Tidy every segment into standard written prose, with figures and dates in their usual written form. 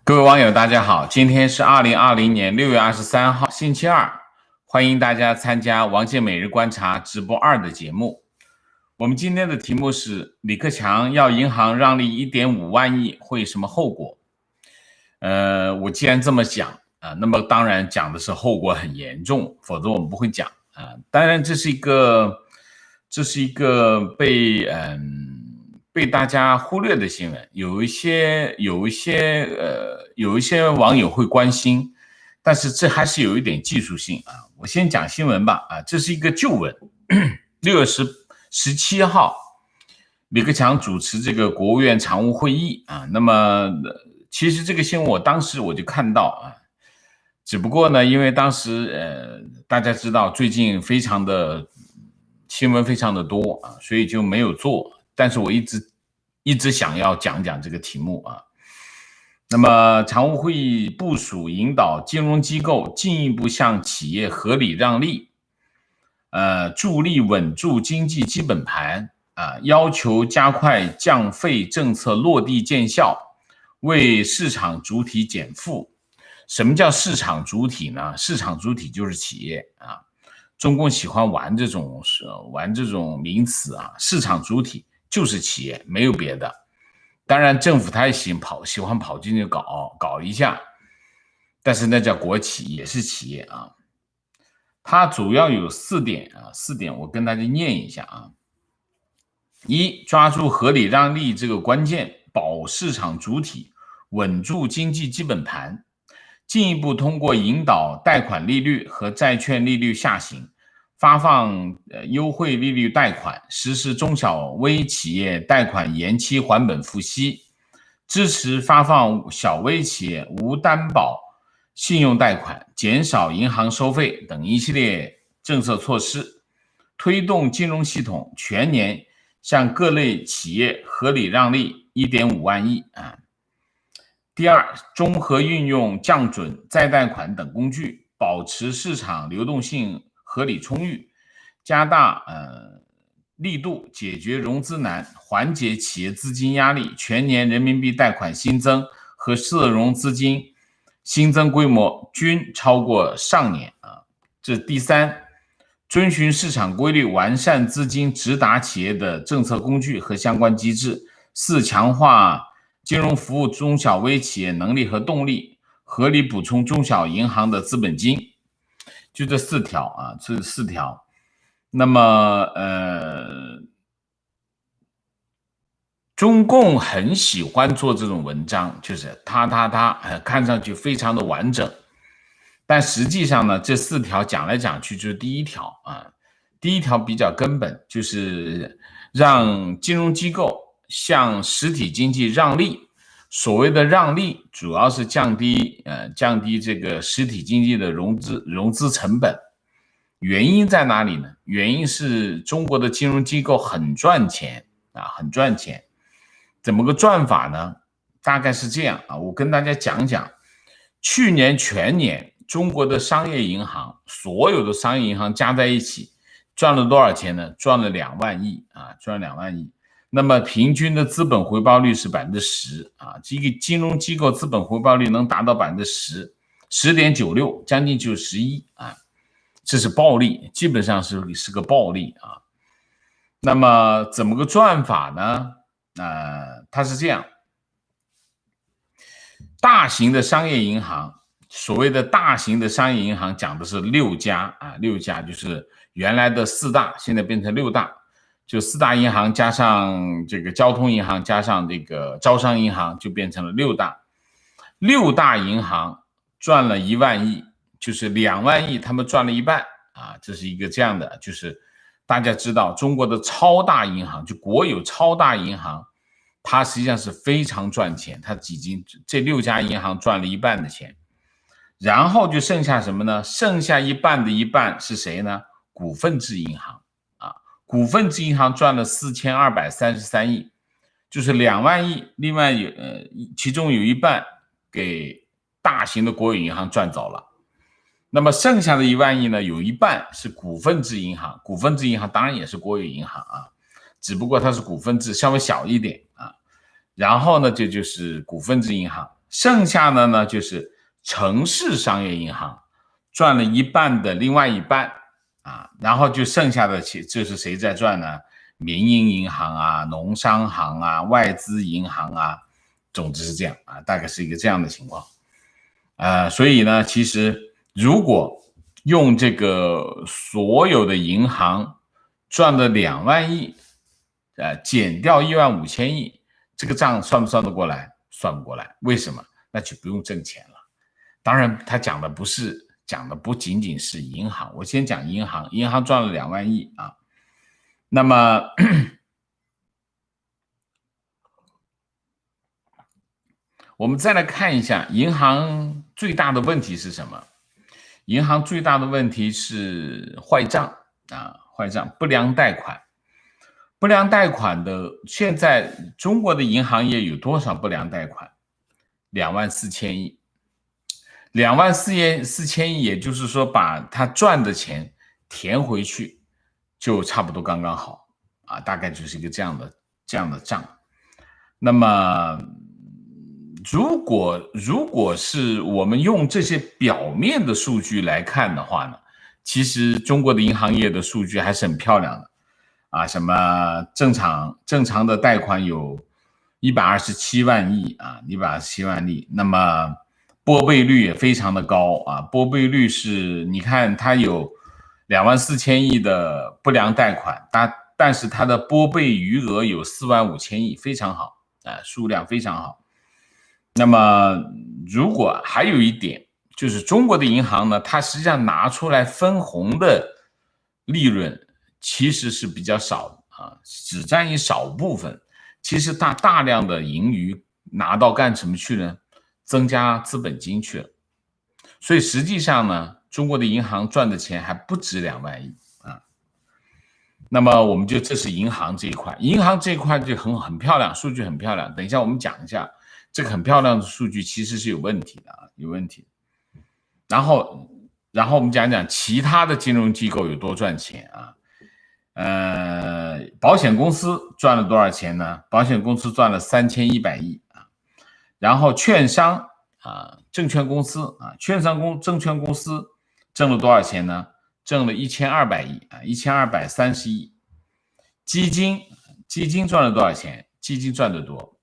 各位网友大家好，今天是2020年6月23号星期二，欢迎大家参加王健每日观察直播2的节目。我们今天的题目是李克强要银行让利1.5万亿会有什么后果？我既然这么讲那么当然讲的是后果很严重，否则我们不会讲当然这是一个被大家忽略的新闻，有一些网友会关心，但是这还是有一点技术性我先讲新闻吧这是一个旧闻，6月17号，李克强主持这个国务院常务会议那么其实这个新闻当时我就看到只不过呢，因为当时大家知道最近新闻非常的多所以就没有做。但是我一直想要讲这个题目那么常务会议部署引导金融机构进一步向企业合理让利，助力稳住经济基本盘要求加快降费政策落地见效，为市场主体减负。什么叫市场主体呢？市场主体就是企业中共喜欢玩这种名词市场主体就是企业，没有别的。当然政府他也喜欢跑进去搞一下，但是那叫国企，也是企业它主要有4点我跟大家念一下一，抓住合理让利这个关键，保市场主体，稳住经济基本盘，进一步通过引导贷款利率和债券利率下行，发放优惠利率贷款，实施中小微企业贷款延期还本付息，支持发放小微企业无担保信用贷款，减少银行收费等一系列政策措施，推动金融系统全年向各类企业合理让利1.5万亿第二，综合运用降准、再贷款等工具，保持市场流动性合理充裕，加大力度解决融资难，缓解企业资金压力，全年人民币贷款新增和涉融资金新增规模均超过上年这第三，遵循市场规律，完善资金直达企业的政策工具和相关机制。四，强化金融服务中小微企业能力和动力，合理补充中小银行的资本金。就这4条这4条。那么中共很喜欢做这种文章，就是他看上去非常的完整，但实际上呢，这4条讲来讲去就是第一条第一条比较根本，就是让金融机构向实体经济让利。所谓的让利主要是降低这个实体经济的融资成本。原因在哪里呢？原因是中国的金融机构很赚钱很赚钱。怎么个赚法呢？大概是这样我跟大家讲讲。去年全年中国的商业银行，所有的商业银行加在一起赚了多少钱呢？赚了2万亿赚了2万亿。那么平均的资本回报率是 10% 这个金融机构资本回报率能达到 10.96%， 将近就11这是暴利，基本上是个暴利那么怎么个赚法呢？它是这样，大型的商业银行，所谓的大型的商业银行讲的是6家6家就是原来的4大，现在变成6大，就4大银行加上这个交通银行加上这个招商银行就变成了6大。6大银行赚了1万亿，就是2万亿他们赚了一半这是一个这样的，就是大家知道中国的超大银行，就国有超大银行，它实际上是非常赚钱，它已经这6家银行赚了一半的钱。然后就剩下什么呢？剩下一半的一半是谁呢？股份制银行股份制银行赚了4233亿，就是2万亿，另外其中有一半给大型的国有银行赚走了。那么剩下的1万亿呢，有一半是股份制银行，股份制银行当然也是国有银行只不过它是股份制，稍微小一点啊。然后呢，这就是股份制银行，剩下的呢就是城市商业银行，赚了一半的另外一半啊，然后就剩下的就是谁在赚呢？民营银行啊、农商行啊、外资银行啊，总之是这样啊，大概是一个这样的情况。所以呢，其实如果用这个所有的银行赚了2万亿，减掉1万5千亿，这个账算不算得过来？算不过来。为什么？那就不用挣钱了。当然，他讲的不仅仅是银行，我先讲银行，银行赚了2万亿啊。那么我们再来看一下银行最大的问题是什么？银行最大的问题是坏账啊，坏账，不良贷款。不良贷款的，现在中国的银行业有多少不良贷款？2万4千亿。2万4千亿，也就是说把他赚的钱填回去，就差不多刚刚好啊，大概就是一个这样的账。那么如果是我们用这些表面的数据来看的话呢，其实中国的银行业的数据还是很漂亮的啊，什么正常的贷款有127万亿啊，127万亿，那么拨备率也非常的高啊，拨备率是你看它有2万4千亿的不良贷款，但是它的拨备余额有4万5千亿，非常好啊，数量非常好。那么如果还有一点就是中国的银行呢，它实际上拿出来分红的利润其实是比较少的啊，只占一少部分。其实大量的盈余拿到干什么去呢？增加资本金去了。所以实际上呢，中国的银行赚的钱还不止2万亿啊。那么我们这是银行这一块，银行这一块就很漂亮，数据很漂亮。等一下我们讲一下这个很漂亮的数据其实是有问题的啊，有问题。然后我们讲讲其他的金融机构有多赚钱啊。保险公司赚了多少钱呢？保险公司赚了3100亿啊。然后券商啊，证券公司啊，证券公司挣了多少钱呢？挣了1200亿啊，1230亿。基金赚了多少钱？基金赚得多，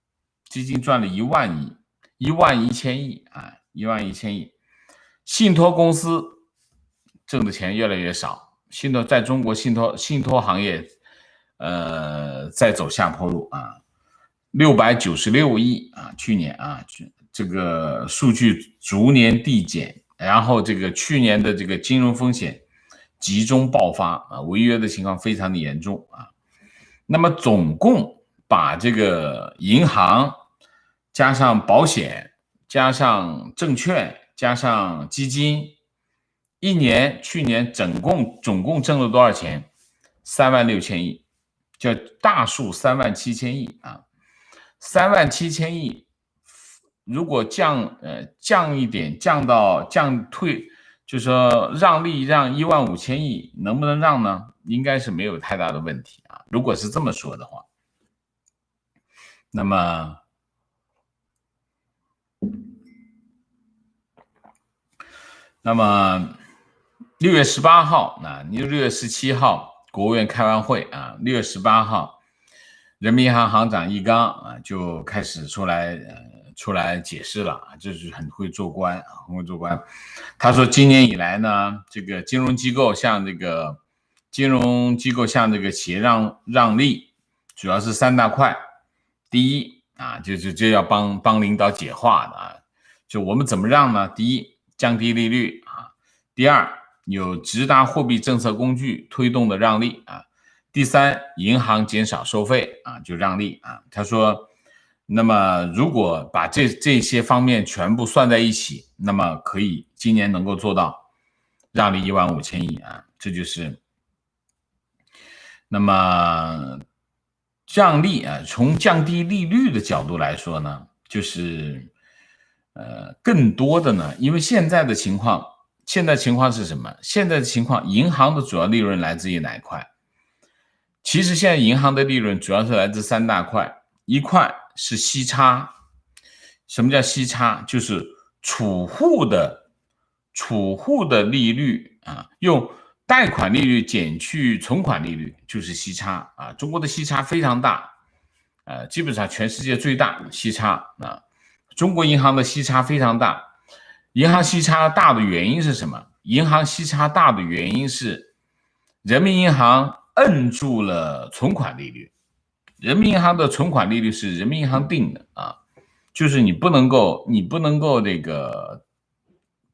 基金赚了1万亿，1万1千亿啊，1万1千亿。信托公司挣的钱越来越少。在中国信托行业在走下坡路啊，696亿啊，去年啊，这个数据逐年递减，然后这个去年的这个金融风险集中爆发啊，违约的情况非常的严重啊。那么总共把这个银行加上保险加上证券加上基金，去年总共挣了多少钱？3万6千亿，叫大数3万7千亿啊。3万7千亿，如果降一点，就是说让利让1万5千亿，能不能让呢？应该是没有太大的问题啊。如果是这么说的话，那么6月18号啊，6月17号国务院开完会啊，6月18号，人民银行行长易纲啊就开始出来解释了啊，就是很会做官啊，很会做官。他说，今年以来呢，这个金融机构向这个企业让利，主要是3大块。第一啊，就要帮领导解话的啊，就我们怎么让呢？第一，降低利率啊；第二，有直达货币政策工具推动的让利啊；第三，银行减少收费啊，就让利啊。他说，那么如果把这些方面全部算在一起，那么可以今年能够做到让利1万5千亿啊，这就是那么让利啊。从降低利率的角度来说呢，就是更多的呢，因为现在情况是什么？现在的情况，银行的主要利润来自于哪一块？其实现在银行的利润主要是来自3大块，一块是息差。什么叫息差？就是储户的利率啊，用贷款利率减去存款利率就是息差啊。中国的息差非常大，基本上全世界最大息差啊。中国银行的息差非常大。银行息差大的原因是什么？银行息差大的原因是人民银行摁住了存款利率。人民银行的存款利率是人民银行定的啊，就是你不能够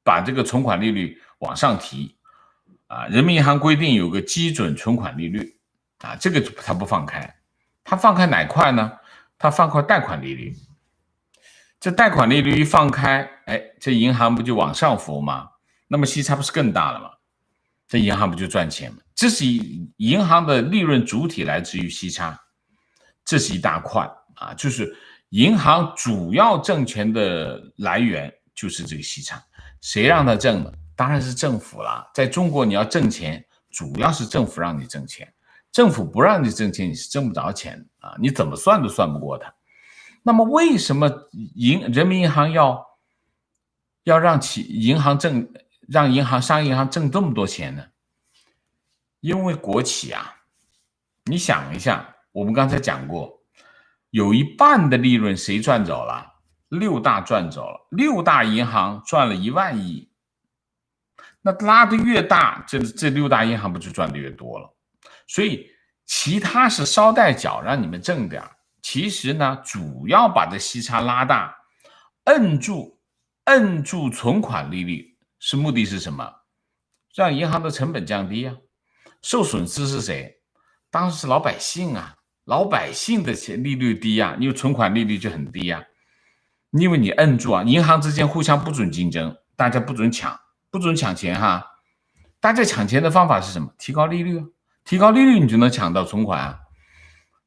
把这个存款利率往上提啊。人民银行规定有个基准存款利率啊，这个它不放开。它放开哪块呢？它放开贷款利率。这贷款利率一放开，这银行不就往上浮吗？那么息差不是更大了吗？这银行不就赚钱吗？这是银行的利润主体来自于息差，这是一大块啊，就是银行主要挣钱的来源就是这个息差。谁让它挣的？当然是政府啦。在中国你要挣钱，主要是政府让你挣钱，政府不让你挣钱，你是挣不着钱的啊，你怎么算都算不过它。那么为什么人民银行要让商业银行挣这么多钱呢？因为国企啊，你想一下，我们刚才讲过，有一半的利润谁赚走了？6大赚走了，6大银行赚了1万亿。那拉得越大，这6大银行不就赚得越多了？所以其他是捎带脚让你们挣点，其实呢，主要把这息差拉大，摁住存款利率，目的是什么？让银行的成本降低啊。受损失是谁？当然是老百姓啊。老百姓的利率低啊，因为存款利率就很低啊。因为你摁住啊，银行之间互相不准竞争，大家不准抢钱哈。大家抢钱的方法是什么？提高利率啊，提高利率你就能抢到存款啊。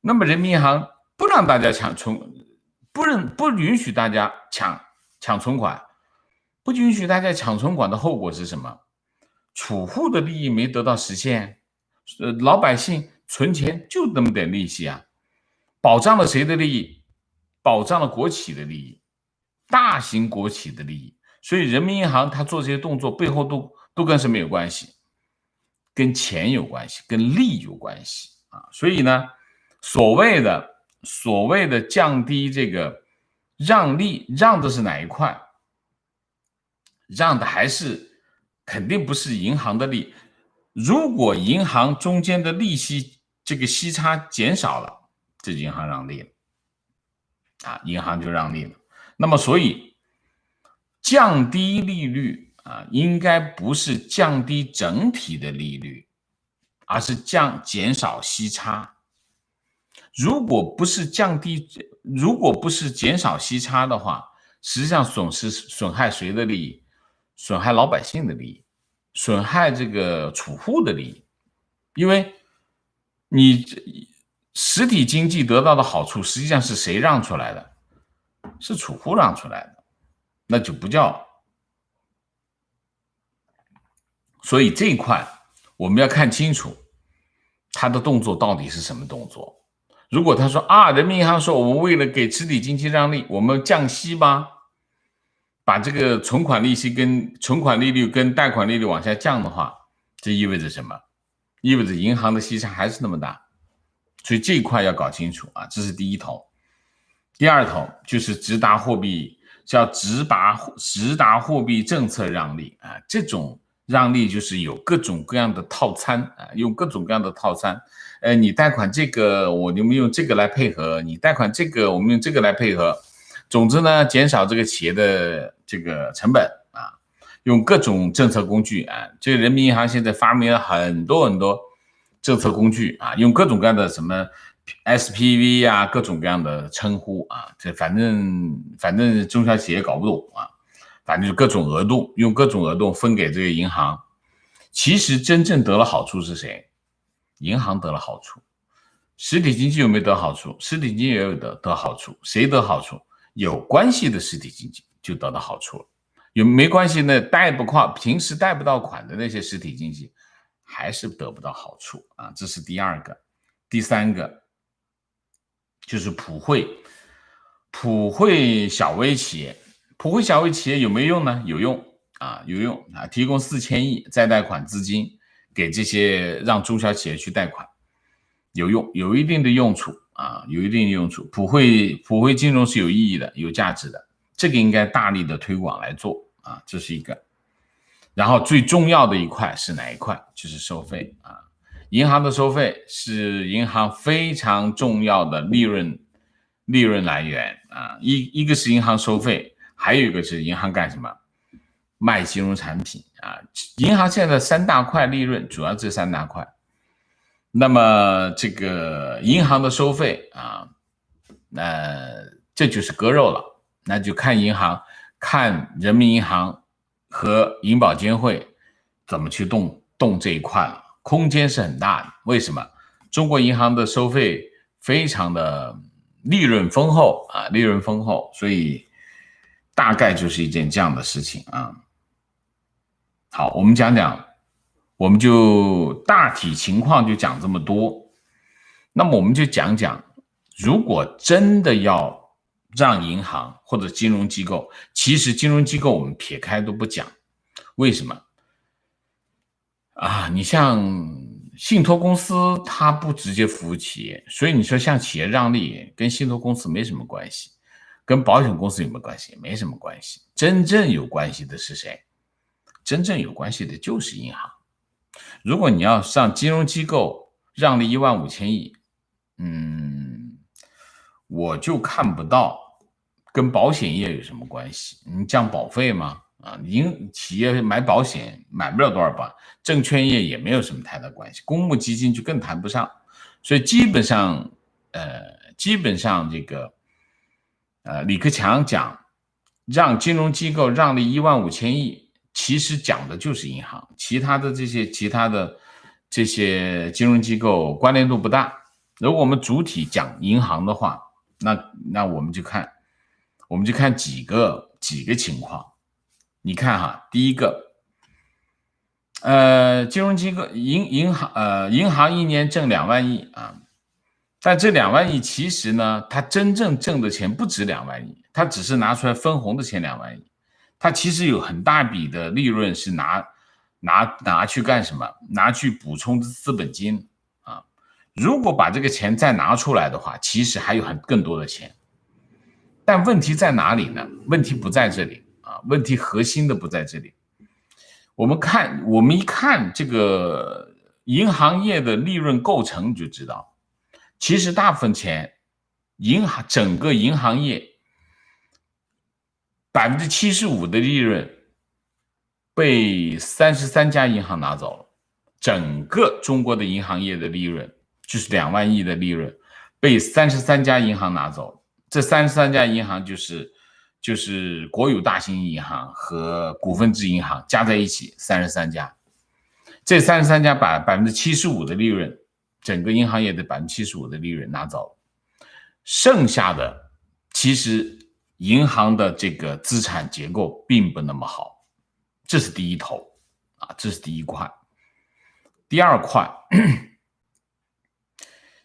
那么人民银行不让大家不允许大家抢存款，不允许大家抢存款的后果是什么？储户的利益没得到实现，老百姓存钱就那么点利息啊，保障了谁的利益？保障了国企的利益，大型国企的利益。所以人民银行他做这些动作背后都跟什么有关系？跟钱有关系，跟利有关系啊。所以呢，所谓的降低这个让利，让的是哪一块？让的还是肯定不是银行的利。如果银行中间的利息这个息差减少了，这银行让利了啊，银行就让利了。那么所以降低利率啊，应该不是降低整体的利率，而是减少息差。如果不是减少息差的话，实际上损害谁的利益？损害老百姓的利益，损害这个储户的利益。因为你实体经济得到的好处，实际上是谁让出来的？是储户让出来的，那就不叫。所以这一块我们要看清楚他的动作到底是什么动作。如果他说啊，人民银行说我们为了给实体经济让利，我们降息吧，把这个存款利率跟贷款利率往下降的话，这意味着什么？意味着银行的息差还是那么大。所以这一块要搞清楚啊，这是第一头。第二头就是直达货币政策让利啊，这种让利就是有各种各样的套餐啊，用各种各样的套餐。你贷款这个，我们用这个来配合；你贷款这个，我们用这个来配合。总之呢，减少这个企业的这个成本啊，用各种政策工具啊。这个人民银行现在发明了很多政策工具啊，用各种各样的什么 SPV 啊，各种各样的称呼啊，这反正中小企业搞不懂啊，反正就各种额度，用各种额度分给这个银行。其实真正得了好处是谁？银行得了好处。实体经济有没有得好处？实体经济也有得好处。谁得好处？有关系的实体经济就得到好处了。有没关系呢？平时贷不到款的那些实体经济还是得不到好处啊，这是第二个。第三个就是普惠，普惠小微企业，普惠小微企业有没有用呢？有用啊，有用啊，提供4000亿再贷款资金给这些让中小企业去贷款，有用，有一定的用处啊，有一定的用处。普惠金融是有意义的，有价值的，这个应该大力的推广来做啊，这是一个。然后最重要的一块是哪一块？就是收费啊。银行的收费是银行非常重要的利润来源啊，一个是银行收费，还有一个是银行干什么？卖金融产品啊。银行现在3大块利润，主要这3大块。那么这个银行的收费啊，这就是割肉了，那就看银行，看人民银行和银保监会怎么去动这一块了。空间是很大的，为什么？中国银行的收费非常的利润丰厚啊，利润丰厚，所以大概就是一件这样的事情啊。好，我们我们就大体情况就讲这么多。那么我们就讲讲，如果真的要让银行或者金融机构，其实金融机构我们撇开都不讲，为什么？你像信托公司，它不直接服务企业，所以你说像企业让利跟信托公司没什么关系，跟保险公司有没有关系？没什么关系。真正有关系的是谁？真正有关系的就是银行。如果你要上金融机构让利15000亿，我就看不到跟保险业有什么关系。你降保费吗？企业买保险买不了多少吧，证券业也没有什么太大关系，公募基金就更谈不上。所以基本上这个李克强讲让金融机构让利15000亿，其实讲的就是银行，其他的这些金融机构关联度不大。如果我们主体讲银行的话，那我们就看几个情况。你看哈，第一个，金融机构银行一年挣2万亿啊，但这2万亿其实呢，它真正挣的钱不止2万亿，它只是拿出来分红的钱2万亿，它其实有很大笔的利润是拿去干什么？拿去补充资本金啊。如果把这个钱再拿出来的话，其实还有更多的钱。但问题在哪里呢？问题不在这里啊，问题核心的不在这里。我们一看这个银行业的利润构成就知道，其实大部分钱，整个银行业75%的利润被33家银行拿走了。整个中国的银行业的利润就是2万亿的利润被33家银行拿走了。这33家银行就是国有大型银行和股份制银行加在一起33家，这33家把75%的利润，整个银行业的75%的利润拿走了，剩下的其实银行的这个资产结构并不那么好，这是第一头啊，这是第一块。第二块。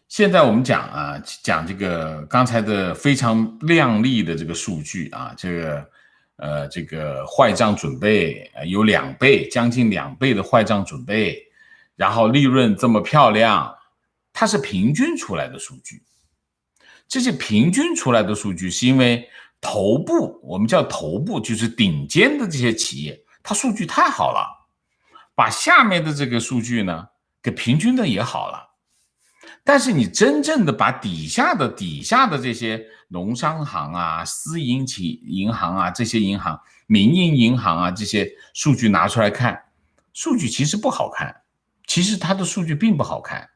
现在我们讲这个刚才的非常亮丽的这个数据啊，这个坏账准备有2倍，将近2倍的坏账准备，然后利润这么漂亮，它是平均出来的数据。这些平均出来的数据是因为头部，我们叫头部，就是顶尖的这些企业，它数据太好了，把下面的这个数据呢给平均的也好了。但是你真正的把底下的这些农商行啊、私营银行啊、这些银行、民营银行啊这些数据拿出来看，数据其实不好看，其实它的数据并不好看。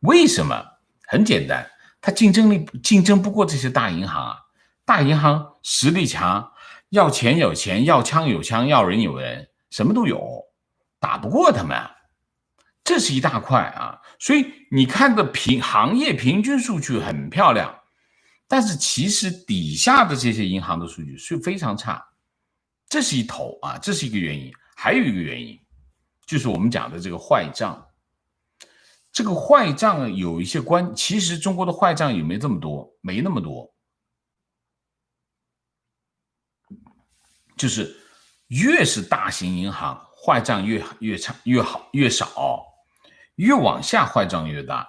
为什么？很简单，它竞争不过这些大银行啊，大银行实力强，要钱有钱，要枪有枪，要人有人，什么都有，打不过他们。这是一大块啊，所以你看的行业平均数据很漂亮，但是其实底下的这些银行的数据是非常差，这是一头啊，这是一个原因。还有一个原因，就是我们讲的这个坏账。这个坏账有一些其实中国的坏账也没这么多，没那么多，就是越是大型银行坏账越少，越往下坏账越大，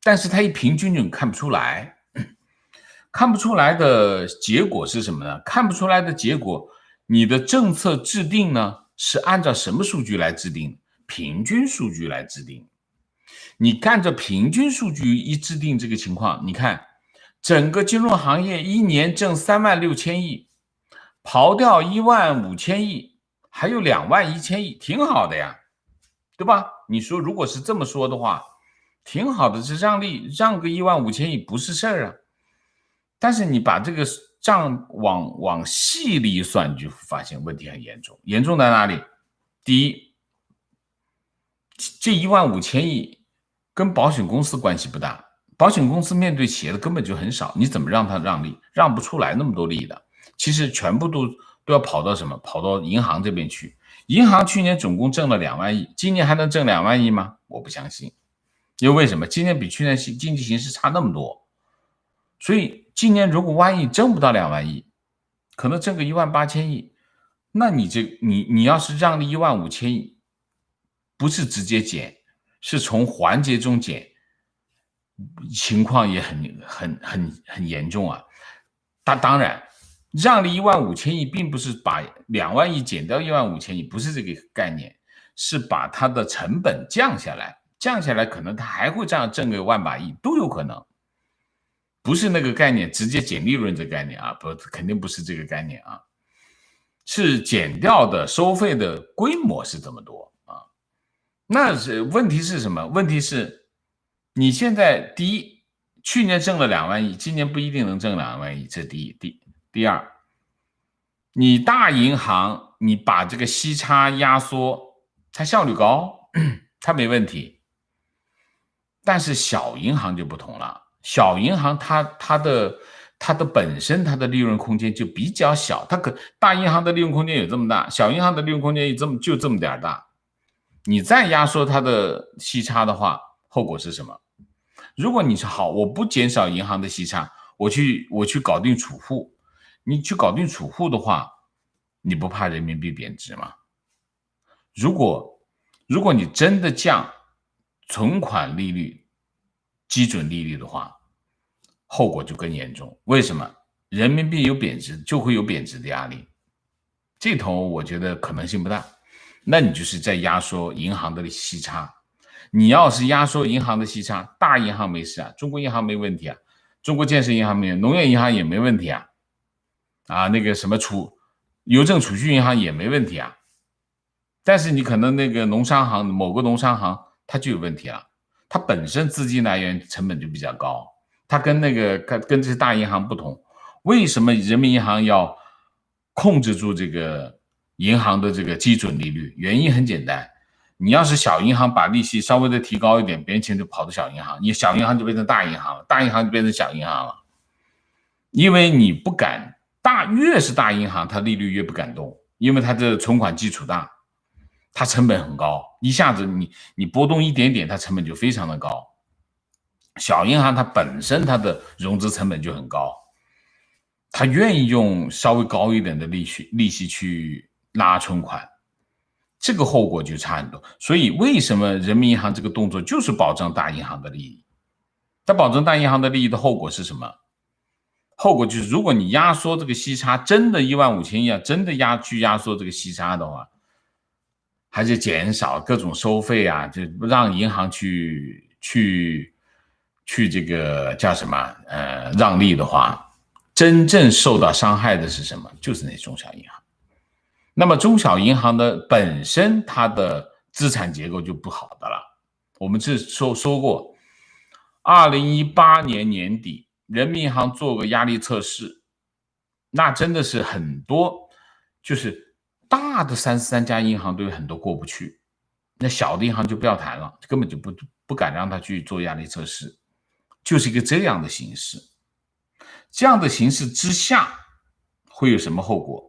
但是它一平均就看不出来。看不出来的结果是什么呢？看不出来的结果，你的政策制定呢是按照什么数据来制定？平均数据来制定。你看着平均数据一制定这个情况，你看整个金融行业一年挣36000亿，刨掉15000亿，还有21000亿，挺好的呀，对吧？你说如果是这么说的话，挺好的，这让个15000亿不是事儿啊。但是你把这个账往细里算，你就发现问题很严重。严重在哪里？第一，这15000亿跟保险公司关系不大，保险公司面对企业的根本就很少，你怎么让他让利？让不出来那么多利的。其实全部都要跑到什么？跑到银行这边去。银行去年总共挣了2万亿，今年还能挣2万亿吗？我不相信。因为什么？今年比去年经济形势差那么多，所以今年如果万一挣不到2万亿，可能挣个18000亿，那你要是让利15000亿，不是直接减，是从环节中减，情况也很严重啊。当然，让利15000亿并不是把2万亿减掉15000亿，不是这个概念，是把它的成本降下来，降下来可能它还会这样挣个万把亿都有可能。不是那个概念，直接减利润这个概念啊，不，肯定不是这个概念啊，是减掉的收费的规模是这么多啊。那是问题是什么？问题是你现在第一，去年挣了2万亿，今年不一定能挣2万亿，这第一。第二，你大银行你把这个息差压缩，它效率高，它没问题，但是小银行就不同了。小银行它的本身它的利润空间就比较小，大银行的利润空间有这么大，小银行的利润空间就这么点大。你再压缩它的息差的话，后果是什么？如果你是好，我不减少银行的息差，我去搞定储户，你去搞定储户的话，你不怕人民币贬值吗？如果你真的降存款利率、基准利率的话，后果就更严重。为什么？人民币有贬值，就会有贬值的压力。这头我觉得可能性不大。那你就是在压缩银行的息差。你要是压缩银行的息差，大银行没事啊，中国银行没问题啊，中国建设银行没有，农业银行也没问题啊，那个什么邮政储蓄银行也没问题啊。但是你可能那个某个农商行它就有问题了，它本身资金来源成本就比较高，它跟这些大银行不同。为什么人民银行要控制住这个银行的这个基准利率？原因很简单，你要是小银行把利息稍微的提高一点，别人钱就跑到小银行，你小银行就变成大银行了，大银行就变成小银行了。因为你不敢越是大银行，它利率越不敢动，因为它的存款基础大，它成本很高，一下子你波动一点点，它成本就非常的高。小银行它本身它的融资成本就很高，它愿意用稍微高一点的利息去拉存款，这个后果就差很多。所以为什么人民银行这个动作就是保证大银行的利益？它保证大银行的利益的后果是什么？后果就是，如果你压缩这个息差，真的15000亿啊，真的压缩这个息差的话，还是减少各种收费啊，就让银行去这个叫什么让利的话，真正受到伤害的是什么？就是那中小银行。那么中小银行的本身它的资产结构就不好的了。我们说过，2018年年底，人民银行做个压力测试，那真的是很多，就是大的33家银行都有很多过不去，那小的银行就不要谈了，根本就不敢让他去做压力测试，就是一个这样的形式。这样的形式之下会有什么后果？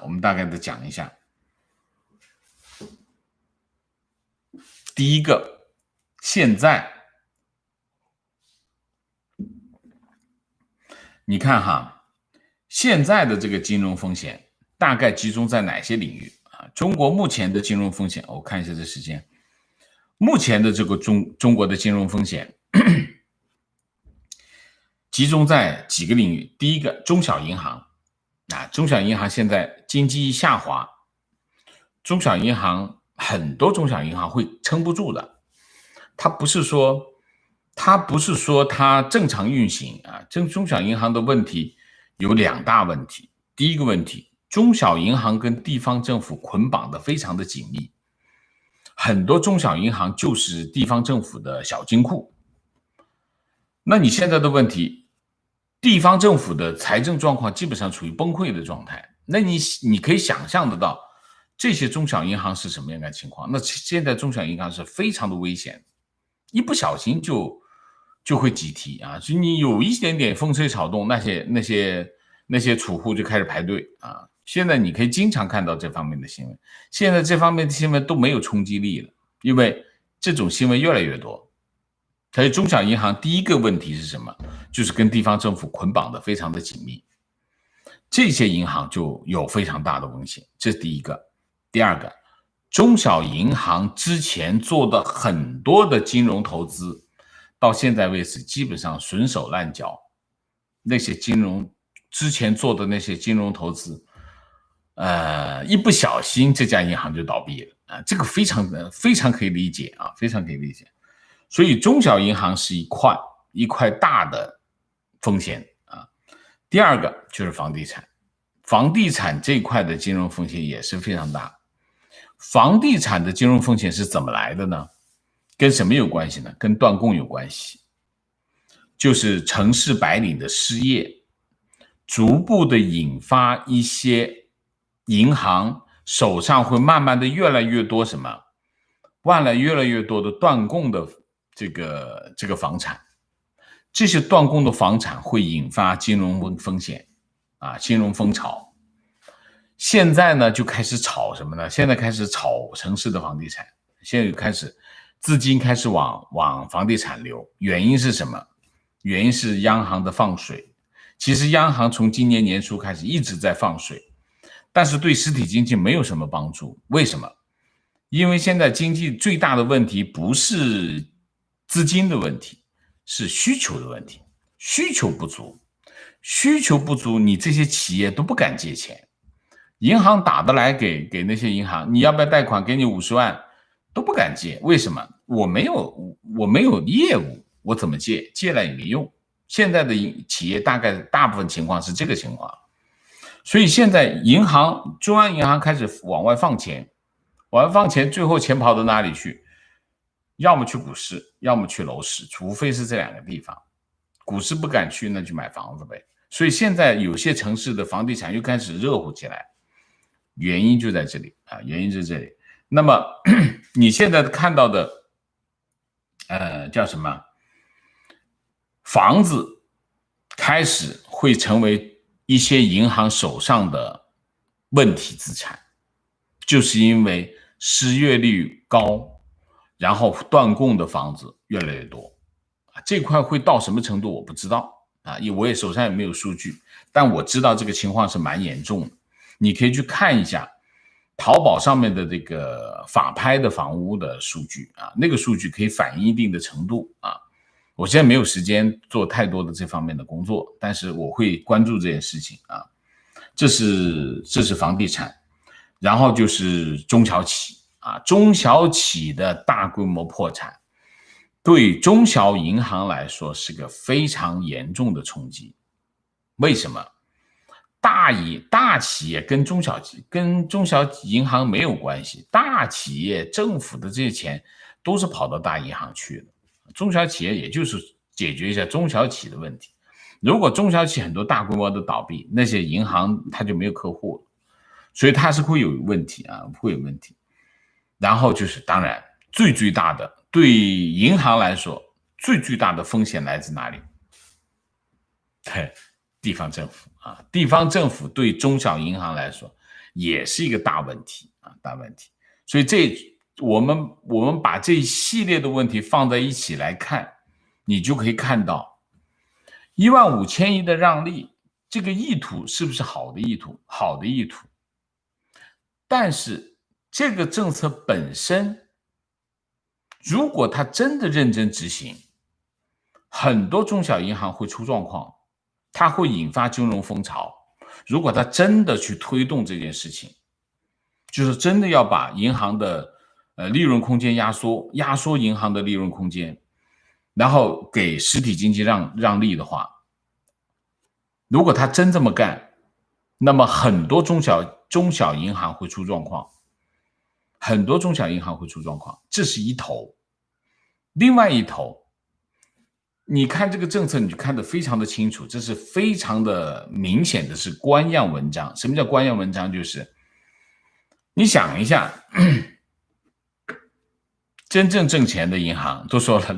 我们大概的讲一下。第一个，现在你看哈，现在的这个金融风险大概集中在哪些领域啊？中国目前的金融风险，我看一下这时间，目前的这个中国的金融风险集中在几个领域。第一个，中小银行啊，中小银行现在经济一下滑，中小银行很多中小银行会撑不住的。它不是说它正常运行啊，中小银行的问题有两大问题。第一个问题，中小银行跟地方政府捆绑的非常的紧密，很多中小银行就是地方政府的小金库。那你现在的问题，地方政府的财政状况基本上处于崩溃的状态，那你可以想象得到这些中小银行是什么样的情况。那现在中小银行是非常的危险，一不小心就会挤提啊，所以你有一点点风吹草动，那些储户就开始排队啊。现在你可以经常看到这方面的新闻，现在这方面的新闻都没有冲击力了，因为这种新闻越来越多。所以中小银行第一个问题是什么？就是跟地方政府捆绑的非常的紧密，这些银行就有非常大的风险，这是第一个。第二个，中小银行之前做的很多的金融投资，到现在为止基本上损手烂脚，那些之前做的那些金融投资，一不小心这家银行就倒闭了啊，这个非常可以理解啊，非常可以理解。所以中小银行是一块大的风险啊。第二个就是房地产，房地产这块的金融风险也是非常大。房地产的金融风险是怎么来的呢？跟什么有关系呢？跟断供有关系，就是城市白领的失业，逐步的引发一些银行手上会慢慢的越来越多什么，越来越多的断供的这个房产，这些断供的房产会引发金融风险啊，金融风潮。现在呢就开始炒什么呢？现在开始炒城市的房地产，现在就开始资金开始往房地产流，原因是什么？原因是央行的放水。其实央行从今年年初开始一直在放水，但是对实体经济没有什么帮助。为什么？因为现在经济最大的问题不是资金的问题，是需求的问题。需求不足，你这些企业都不敢借钱。银行打得来给那些银行，你要不要贷款？给你50万，都不敢借。为什么？我没有业务，我怎么借？借来也没用。现在的企业大部分情况是这个情况，所以现在中央银行开始往外放钱，最后钱跑到哪里去？要么去股市，要么去楼市，除非是这两个地方。股市不敢去，那就买房子呗。所以现在有些城市的房地产又开始热乎起来，原因就在这里啊，原因就在这里。那么你现在看到的，叫什么？房子开始会成为一些银行手上的问题资产，就是因为失业率高，然后断供的房子越来越多。这块会到什么程度我不知道啊，我也手上也没有数据，但我知道这个情况是蛮严重的。你可以去看一下淘宝上面的这个法拍的房屋的数据啊，那个数据可以反映一定的程度啊。我现在没有时间做太多的这方面的工作，但是我会关注这件事情啊。这是房地产，然后就是中小企啊，中小企的大规模破产，对中小银行来说是个非常严重的冲击。为什么？大企业跟中小银行没有关系，大企业政府的这些钱都是跑到大银行去的。中小企业也就是解决一下中小企的问题。如果中小企很多大规模的倒闭，那些银行它就没有客户了，所以它是会有问题啊，会有问题。然后就是当然最大的，对银行来说最大的风险来自哪里？对，地方政府啊，地方政府对中小银行来说也是一个大问题啊，大问题。所以我们把这一系列的问题放在一起来看，你就可以看到15000亿的让利，这个意图是不是好的意图？好的意图。但是这个政策本身，如果它真的认真执行，很多中小银行会出状况，它会引发金融风潮。如果它真的去推动这件事情，就是真的要把银行的利润空间压缩银行的利润空间，然后给实体经济让利的话，如果他真这么干，那么很多中小银行会出状况，很多中小银行会出状况，这是一头。另外一头，你看这个政策，你就看得非常的清楚，这是非常的明显的是官样文章。什么叫官样文章？就是你想一下，真正挣钱的银行都说了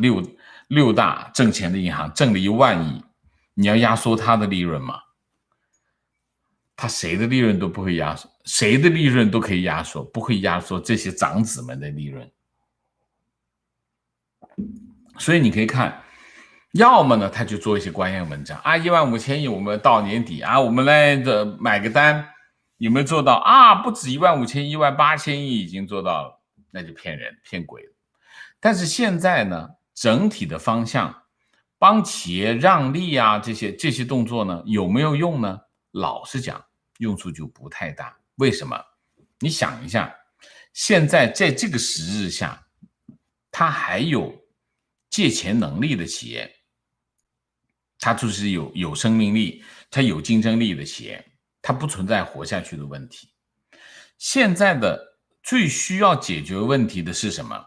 六大挣钱的银行挣了1万亿，你要压缩它的利润吗？他谁的利润都不会压缩，谁的利润都可以压缩，不会压缩这些长子们的利润。所以你可以看，要么呢他就做一些官样文章啊，15000亿我们到年底啊，我们来买个单，有没有做到啊？不止15000亿，18000亿已经做到了，那就骗人骗鬼了。但是现在呢，整体的方向，帮企业让利啊，这些动作呢，有没有用呢？老实讲，用处就不太大。为什么？你想一下，现在在这个时日下，它还有借钱能力的企业，它就是有生命力，它有竞争力的企业，它不存在活下去的问题。现在的最需要解决问题的是什么？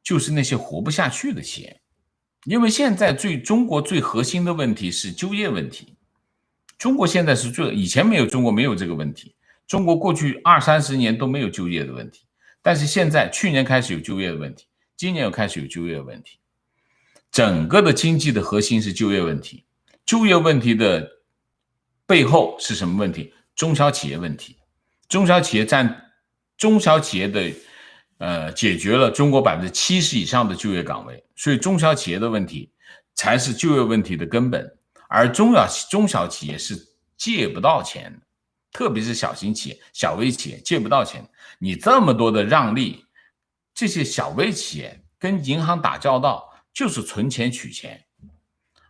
就是那些活不下去的企业。因为现在中国最核心的问题是就业问题。中国现在是以前中国没有这个问题，中国过去20-30年都没有就业的问题，但是现在去年开始有就业的问题，今年又开始有就业的问题。整个的经济的核心是就业问题，就业问题的背后是什么问题？中小企业问题。中小企业的解决了中国70%以上的就业岗位，所以中小企业的问题才是就业问题的根本。而中小企业是借不到钱的，特别是小型企业、小微企业借不到钱。你这么多的让利，这些小微企业跟银行打交道就是存钱取钱，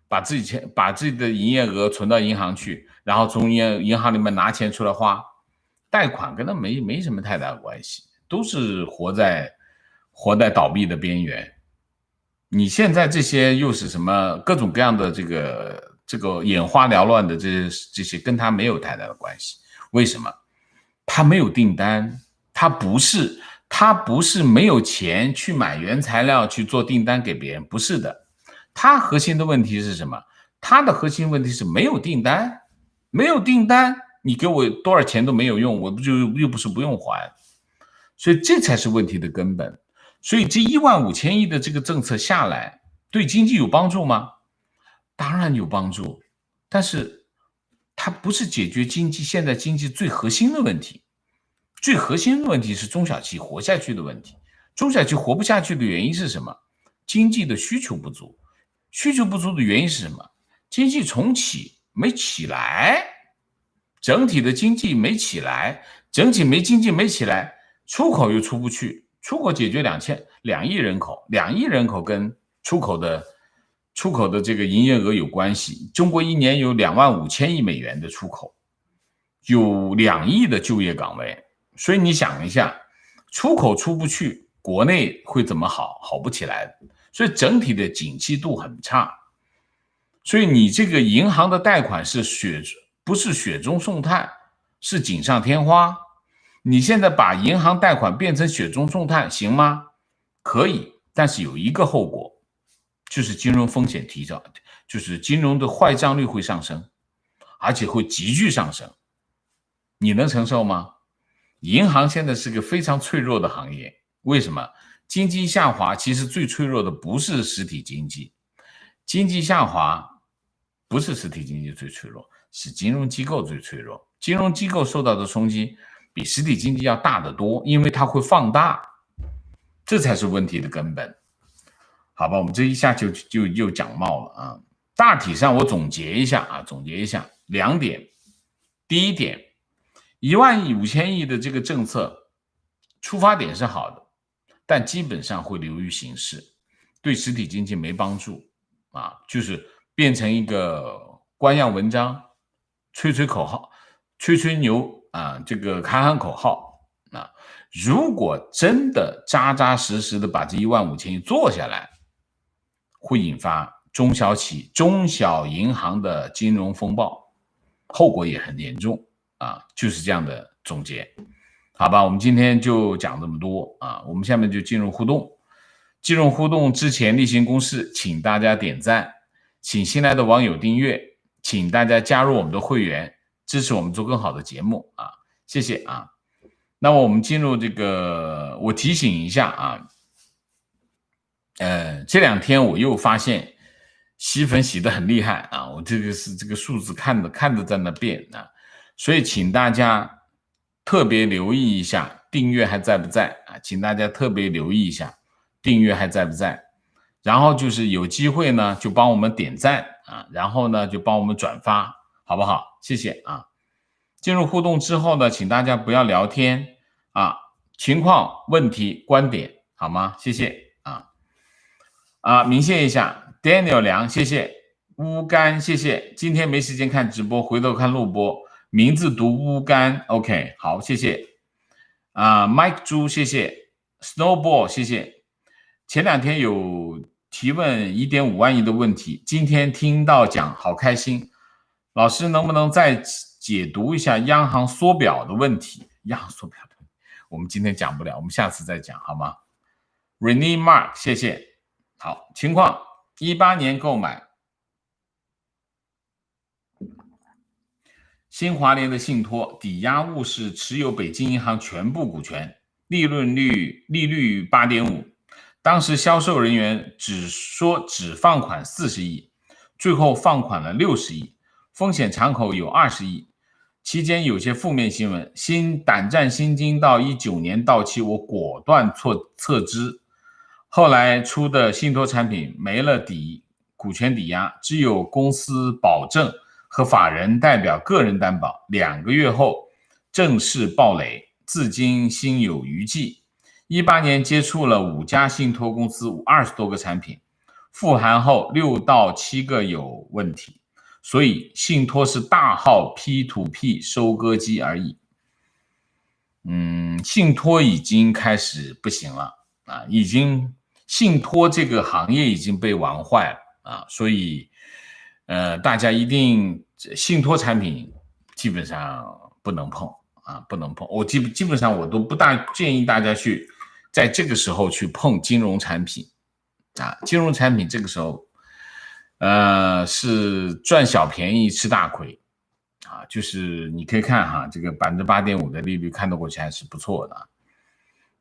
把自己的营业额存到银行去，然后从银行里面拿钱出来花，贷款跟他没什么太大的关系，都是活在倒闭的边缘。你现在这些又是什么各种各样的这个眼花缭乱的这些跟他没有太大的关系。为什么？他没有订单，他不是没有钱去买原材料去做订单给别人，不是的。他核心的问题是什么？他的核心问题是没有订单，没有订单，你给我多少钱都没有用，我又不是不用还，所以这才是问题的根本。所以这15000亿的这个政策下来，对经济有帮助吗？当然有帮助，但是它不是解决现在经济最核心的问题。最核心的问题是中小企活下去的问题。中小企活不下去的原因是什么？经济的需求不足。需求不足的原因是什么？经济重启没起来，整体的经济没起来，经济没起来，出口又出不去。出口解决2亿人口，2亿人口跟出口的这个营业额有关系。中国一年有25000亿美元的出口，有2亿的就业岗位，所以你想一下，出口出不去，国内会怎么好不起来的。所以整体的景气度很差。所以你这个银行的贷款不是雪中送炭，是锦上添花。你现在把银行贷款变成雪中送炭行吗？可以，但是有一个后果，就是金融风险提高，就是金融的坏账率会上升，而且会急剧上升。你能承受吗？银行现在是个非常脆弱的行业。为什么？经济下滑其实最脆弱的不是实体经济，经济下滑不是实体经济最脆弱，是金融机构最脆弱。金融机构受到的冲击比实体经济要大得多，因为它会放大。这才是问题的根本。好吧，我们这一下就讲冒了啊。大体上我总结一下2点。第一点，1万亿、5000亿的这个政策出发点是好的，但基本上会流于形式，对实体经济没帮助啊，就是变成一个官样文章，吹吹口号，吹吹牛啊，这个喊喊口号啊。如果真的扎扎实实的把这1万5000亿做下来，会引发中小银行的金融风暴，后果也很严重啊，就是这样的总结。好吧，我们今天就讲这么多啊，我们下面就进入互动。进入互动之前例行公事，请大家点赞，请新来的网友订阅，请大家加入我们的会员，支持我们做更好的节目啊，谢谢啊。那么我们进入这个，我提醒一下啊，这2天我又发现洗粉洗得很厉害啊，我这个数字看着在那变啊，所以请大家特别留意一下订阅还在不在啊，请大家特别留意一下订阅还在不在，然后就是有机会呢就帮我们点赞啊，然后呢就帮我们转发，好不好？谢谢啊。进入互动之后呢，请大家不要聊天啊，情况、问题、观点，好吗？谢谢啊。明谢一下 Daniel 梁，谢谢乌干，谢谢。今天没时间看直播，回头看录播，名字读乌干 OK 好，谢谢啊。Mike 猪，谢谢 Snowball， 谢谢。前2天有提问 1.5 万亿的问题，今天听到讲好开心，老师能不能再解读一下央行缩表的问题？央行缩表的问题我们今天讲不了，我们下次再讲好吗？ Renee Mark， 谢谢。好，情况18年购买新华联的信托，抵押物是持有北京银行全部股权，利率 8.5%， 当时销售人员只放款40亿，最后放款了60亿，风险敞口有20亿，期间有些负面新闻，胆战心惊到19年到期，我果断撤资。后来出的信托产品没了股权抵押，只有公司保证和法人代表个人担保，2个月后正式爆雷，至今心有余悸。18年接触了5家信托公司，20多个产品，复函后6到7个有问题，所以信托是大号 P2P 收割机而已。信托已经开始不行了啊，信托这个行业已经被玩坏了啊，所以大家一定信托产品基本上不能碰啊，不能碰。我基本上我都不大建议大家去在这个时候去碰金融产品啊，金融产品这个时候是赚小便宜吃大亏啊，就是你可以看哈，这个 8.5% 的利率看得过去还是不错的，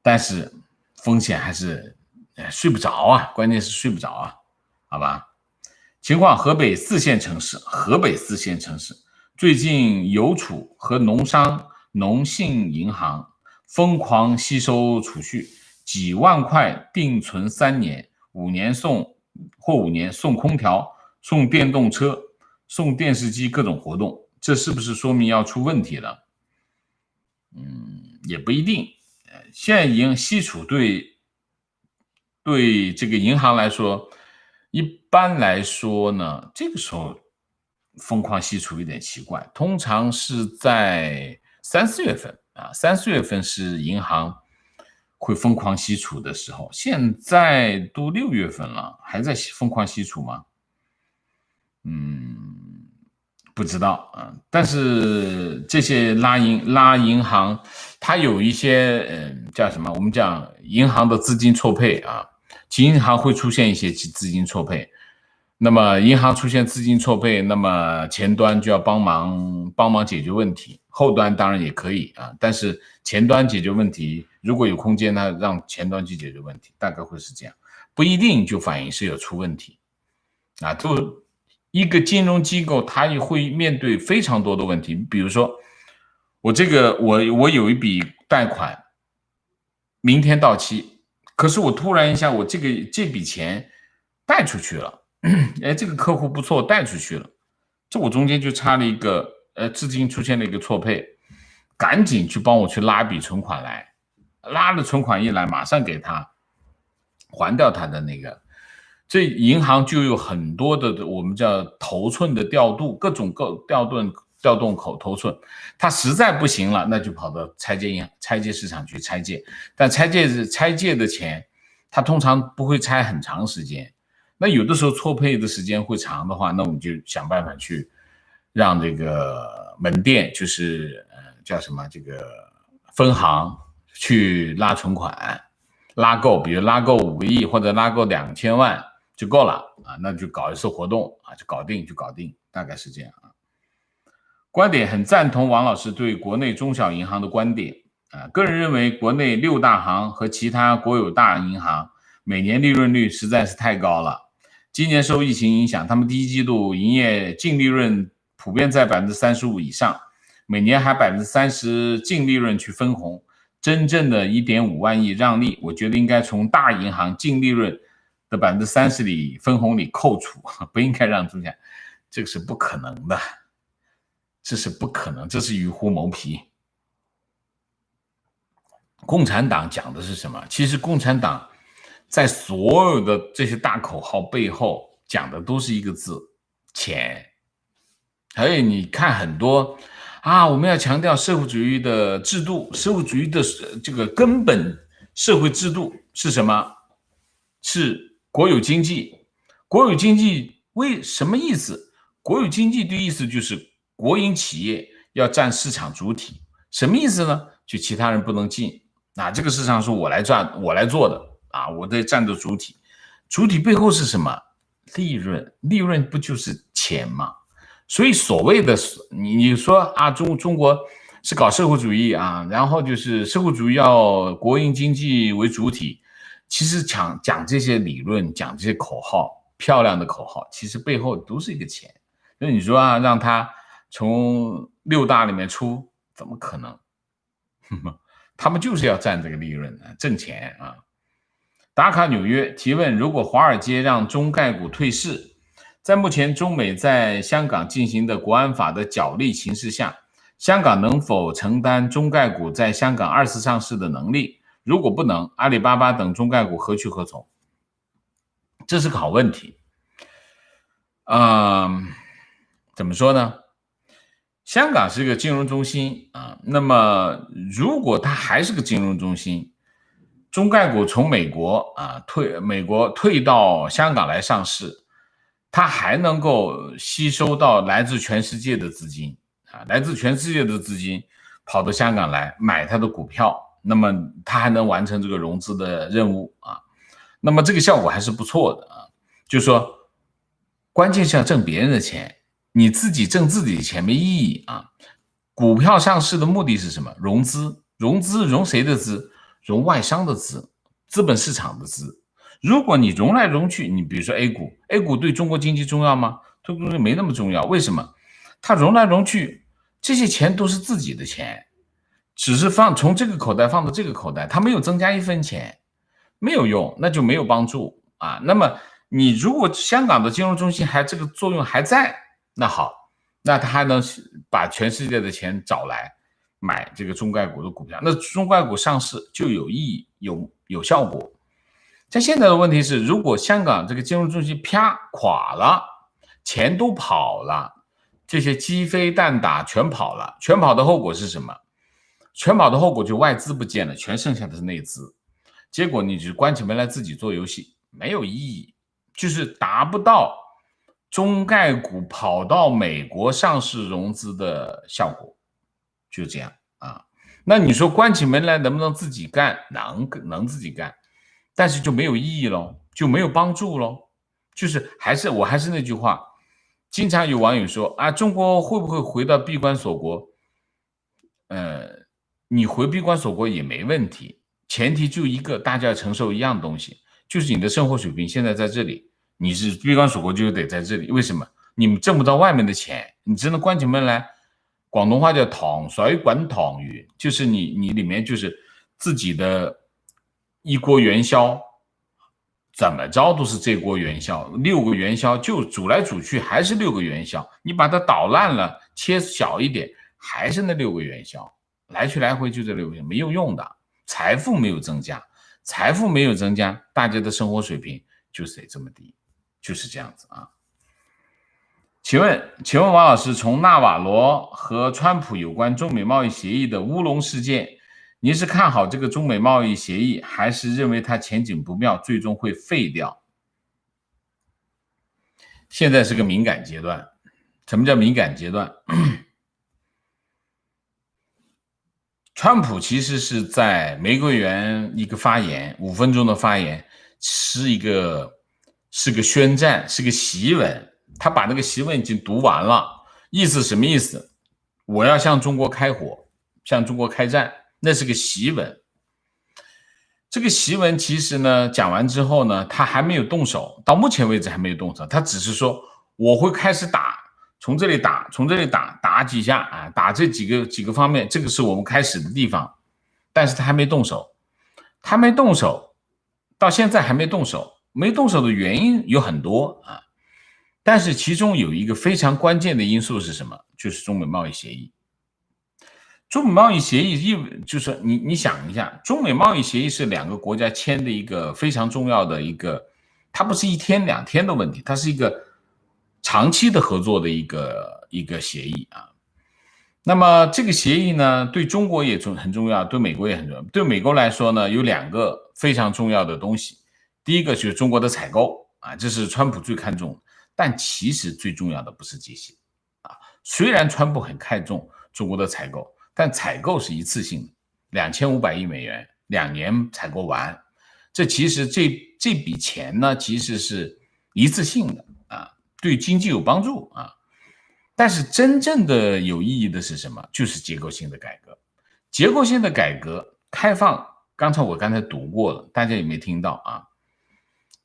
但是风险还是睡不着啊，关键是睡不着啊，好吧？情况河北四线城市最近邮储和农信银行疯狂吸收储蓄，几万块定存3年，5年送空调、送电动车、送电视机各种活动，这是不是说明要出问题了？也不一定。现在银吸储对这个银行来说，一般来说呢，这个时候疯狂吸储有点奇怪，通常是在3、4月份啊，3、4月份是银行会疯狂吸储的时候，现在都6月份了，还在疯狂吸储吗？不知道啊，但是这些拉银行，它有一些叫什么？我们讲银行的资金错配啊，银行会出现一些资金错配。那么银行出现资金错配，那么前端就要帮忙解决问题，后端当然也可以啊，但是前端解决问题，如果有空间呢，让前端去解决问题，大概会是这样，不一定就反映是有出问题啊。就一个金融机构，它也会面对非常多的问题，比如说我有一笔贷款，明天到期，可是我突然一下，我这笔钱贷出去了，哎，这个客户不错，贷出去了，这我中间就差了一个，资金出现了一个错配，赶紧去帮我去拉笔存款来，拉了存款一来，马上给他还掉他的那个。这银行就有很多的我们叫头寸的调度，各种调动头寸，他实在不行了，那就跑到拆借市场去拆借，但拆借的钱，他通常不会拆很长时间，那有的时候错配的时间会长的话，那我们就想办法去让这个门店，就是叫什么这个分行去拉存款，拉够，比如拉够5个亿或者拉够2000万。就够了啊，那就搞一次活动啊，就搞定，大概是这样啊。观点很赞同王老师对国内中小银行的观点啊，个人认为国内6大行和其他国有大银行每年利润率实在是太高了。今年受疫情影响，他们第一季度营业净利润普遍在35%以上，每年还30%净利润去分红，真正的1.5万亿让利，我觉得应该从大银行净利润的30%里分红里扣除，不应该让中间，这个是不可能的，这是不可能，这是与虎谋皮。共产党讲的是什么？其实共产党在所有的这些大口号背后讲的都是一个字：钱。而且你看很多啊，我们要强调社会主义的制度，社会主义的这个根本社会制度是什么？是国有经济。国有经济为什么意思？国有经济的意思就是国营企业要占市场主体。什么意思呢？就其他人不能进啊，这个市场是我来做的啊，我得占着主体。主体背后是什么？利润。利润不就是钱吗？所以所谓的你说啊，中国是搞社会主义啊，然后就是社会主义要国营经济为主体。其实讲这些理论，讲这些口号，漂亮的口号，其实背后都是一个钱。那你说啊，让他从6大里面出，怎么可能？他们就是要占这个利润，挣钱啊。打卡纽约提问：如果华尔街让中概股退市，在目前中美在香港进行的国安法的角力形势下，香港能否承担中概股在香港2次上市的能力？如果不能，阿里巴巴等中概股何去何从？这是个好问题。怎么说呢？香港是个金融中心啊，那么如果它还是个金融中心，中概股从美国退到香港来上市，它还能够吸收到来自全世界的资金啊，来自全世界的资金跑到香港来买它的股票。那么它还能完成这个融资的任务啊，那么这个效果还是不错的啊。就是说，关键是要挣别人的钱，你自己挣自己的钱没意义啊。股票上市的目的是什么？融资，融谁的资？融外商的资，资本市场的资。如果你融来融去，你比如说 A 股对中国经济重要吗？对中国没那么重要，为什么？它融来融去，这些钱都是自己的钱。只是从这个口袋放到这个口袋，它没有增加1分钱，没有用，那就没有帮助啊。那么你如果香港的金融中心这个作用还在，那好，那它还能把全世界的钱找来买这个中概股的股票，那中概股上市就有意义，有效果。但现在的问题是，如果香港这个金融中心啪垮了，钱都跑了，这些鸡飞蛋打全跑了，全跑的后果是什么？全跑的后果就外资不见了，全剩下的是内资，结果你就关起门来自己做游戏，没有意义，就是达不到中概股跑到美国上市融资的效果，就这样啊。那你说关起门来能不能自己干？能自己干，但是就没有意义咯，就没有帮助咯。就是我还是那句话，经常有网友说啊，中国会不会回到闭关锁国？你回闭关锁国也没问题，前提就一个，大家要承受一样东西，就是你的生活水平现在在这里，你是闭关锁国就得在这里。为什么？你们挣不到外面的钱，你只能关起门来，广东话叫糖水滚糖鱼，就是你里面就是自己的一锅元宵，怎么着都是这锅元宵，6个元宵就煮来煮去还是6个元宵，你把它捣烂了，切小一点，还是那6个元宵，来去来回就这6个元宵，没有用的，财富没有增加，财富没有增加，大家的生活水平就是得这么低，就是这样子啊。请问王老师，从纳瓦罗和川普有关中美贸易协议的乌龙事件，您是看好这个中美贸易协议，还是认为它前景不妙，最终会废掉？现在是个敏感阶段。什么叫敏感阶段？川普其实是在玫瑰园一个发言，5分钟的发言，是个宣战，是个檄文。他把那个檄文已经读完了，意思什么意思？我要向中国开火，向中国开战，那是个檄文。这个檄文其实呢，讲完之后呢，他还没有动手，到目前为止还没有动手，他只是说我会开始打，从这里打，从这里打，打几下啊，打这几个方面，这个是我们开始的地方，但是他还没动手，到现在还没动手，没动手的原因有很多啊。但是其中有一个非常关键的因素是什么？就是中美贸易协议。中美贸易协议就是你想一下，中美贸易协议是2个国家签的一个非常重要的一个，它不是1天2天的问题，它是一个长期的合作的一个协议啊。那么这个协议呢，对中国也很重要，对美国也很重要。对美国来说呢，有2个非常重要的东西，第一个就是中国的采购啊，这是川普最看重的。但其实最重要的不是这些啊，虽然川普很看重中国的采购，但采购是一次性的，2500亿美元，2年采购完，这其实这笔钱呢，其实是一次性的啊，对经济有帮助啊。但是真正的有意义的是什么？就是结构性的改革，结构性的改革开放。刚才读过了，大家有没有听到啊？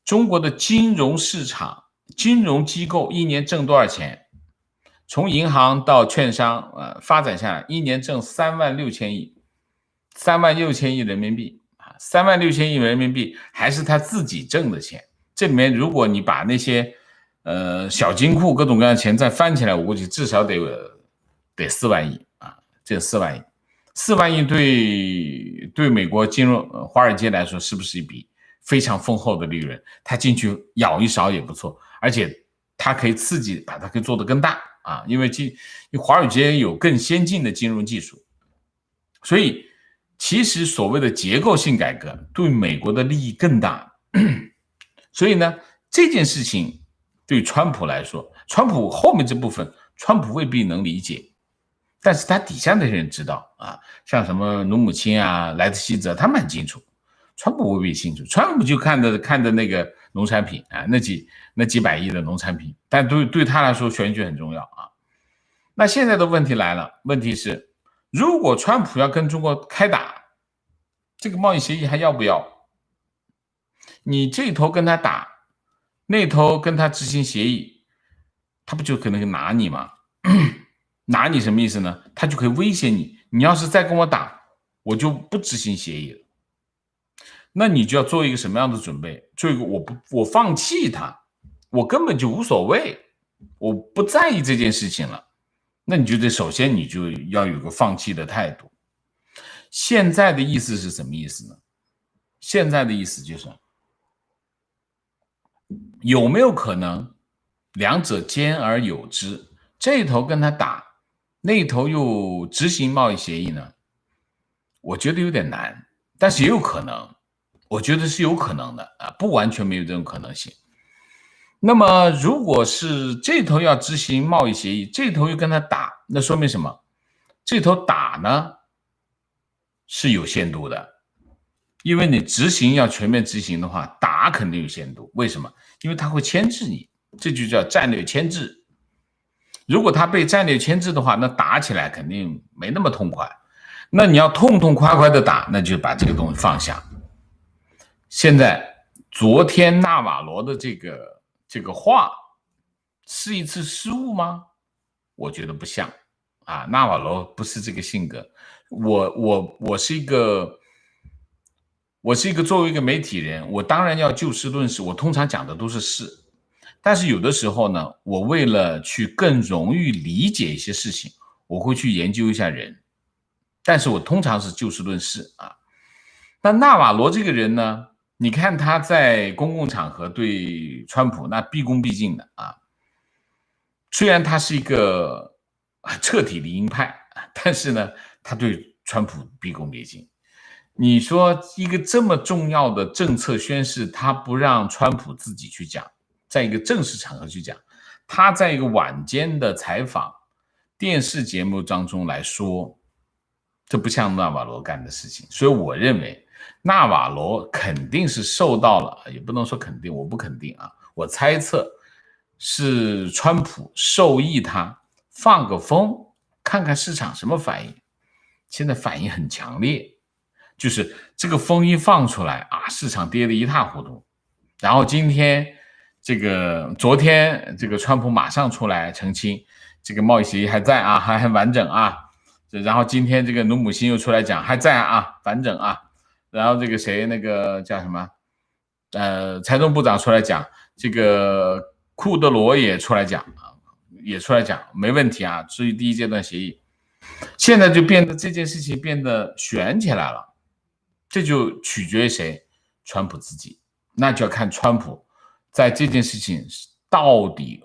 中国的金融市场。金融机构1年挣多少钱？从银行到券商，发展下来，1年挣36000亿，36000亿人民币啊，36000亿人民币还是他自己挣的钱。这里面如果你把那些小金库各种各样的钱再翻起来，我估计至少得4万亿啊，这4万亿，4万亿对美国金融华尔街来说，是不是一笔非常丰厚的利润？他进去舀一勺也不错。而且它可以刺激，把它可以做得更大啊，因为华尔街有更先进的金融技术，所以其实所谓的结构性改革对美国的利益更大。所以呢，这件事情对川普来说，川普后面这部分，川普未必能理解，但是他底下的人知道啊，像什么努姆钦啊、莱特希泽，他们很清楚，川普未必清楚，川普就看的那个农产品啊，那几百亿的农产品，但对他来说选举很重要啊。那现在的问题来了，问题是如果川普要跟中国开打，这个贸易协议还要不要？你这头跟他打，那头跟他执行协议，他不就可能拿你吗？拿你什么意思呢？他就可以威胁你，你要是再跟我打，我就不执行协议了。那你就要做一个什么样的准备？做一个我放弃它，我根本就无所谓，我不在意这件事情了。那你就得首先你就要有个放弃的态度。现在的意思是什么意思呢？现在的意思就是有没有可能两者兼而有之？这一头跟他打，那一头又执行贸易协议呢？我觉得有点难，但是也有可能。我觉得是有可能的啊，不完全没有这种可能性。那么，如果是这头要执行贸易协议，这头又跟他打，那说明什么？这头打呢是有限度的，因为你执行要全面执行的话，打肯定有限度。为什么？因为他会牵制你，这就叫战略牵制。如果他被战略牵制的话，那打起来肯定没那么痛快。那你要痛痛快快的打，那就把这个东西放下。现在昨天纳瓦罗的这个话是一次失误吗？我觉得不像啊，纳瓦罗不是这个性格。我是一个我是作为一个媒体人，我当然要就事论事，我通常讲的都是事。但是有的时候呢，我为了去更容易理解一些事情，我会去研究一下人。但是我通常是就事论事啊。那纳瓦罗这个人呢，你看他在公共场合对川普那毕恭毕敬的啊，虽然他是一个彻底离鹰派，但是呢，他对川普毕恭毕敬。你说一个这么重要的政策宣示，他不让川普自己去讲，在一个正式场合去讲，他在一个晚间的采访电视节目当中来说，这不像纳瓦罗干的事情。所以我认为纳瓦罗肯定是受到了，也不能说肯定，我不肯定啊，我猜测是川普授意他放个风，看看市场什么反应。现在反应很强烈，就是这个风一放出来啊，市场跌得一塌糊涂。然后昨天这个川普马上出来澄清，这个贸易协议还在啊，还很完整啊。然后今天这个努姆辛又出来讲还在啊，完整啊。然后这个谁那个叫什么财政部长出来讲，这个库德罗也出来讲，没问题啊，至于第一阶段协议。现在就变得这件事情变得悬起来了，这就取决于谁？川普自己，那就要看川普在这件事情到底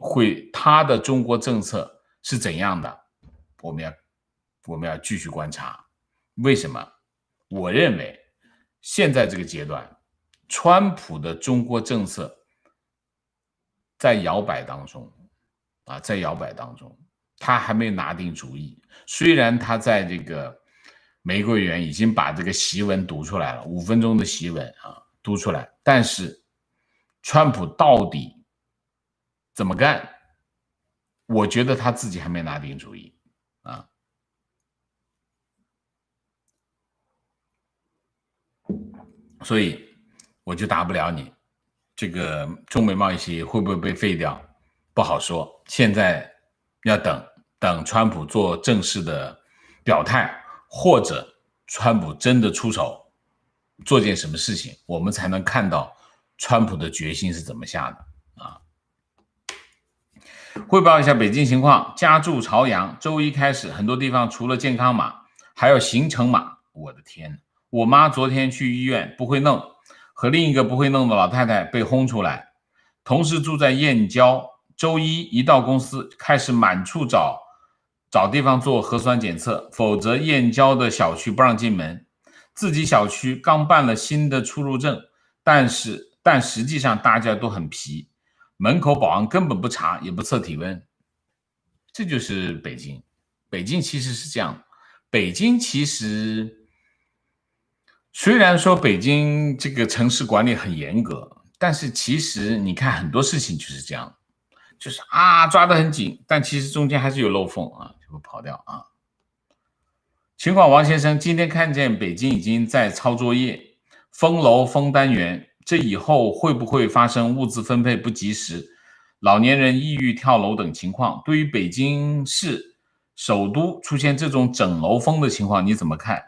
他的中国政策是怎样的，我们要继续观察。为什么？我认为现在这个阶段，川普的中国政策在摇摆当中啊，他还没拿定主意。虽然他在这个玫瑰园已经把这个檄文读出来了，5分钟的檄文啊读出来，但是川普到底怎么干，我觉得他自己还没拿定主意啊。所以我就答不了你，这个中美贸易协议会不会被废掉，不好说。现在要等川普做正式的表态，或者川普真的出手做件什么事情，我们才能看到川普的决心是怎么下的啊。汇报一下北京情况，家住朝阳，周一开始很多地方除了健康码还有行程码。我的天，我妈昨天去医院不会弄，和另一个不会弄的老太太被轰出来。同事住在燕郊，周一一到公司开始满处找地方做核酸检测，否则燕郊的小区不让进门。自己小区刚办了新的出入证，但实际上大家都很皮，门口保安根本不查也不测体温。这就是北京。北京其实是这样，北京其实虽然说北京这个城市管理很严格，但是其实你看很多事情就是这样，就是抓得很紧，但其实中间还是有漏缝啊，就会跑掉啊。情况王先生今天看见北京已经在抄作业，封楼封单元，这以后会不会发生物资分配不及时、老年人抑郁跳楼等情况？对于北京市首都出现这种整楼封的情况你怎么看？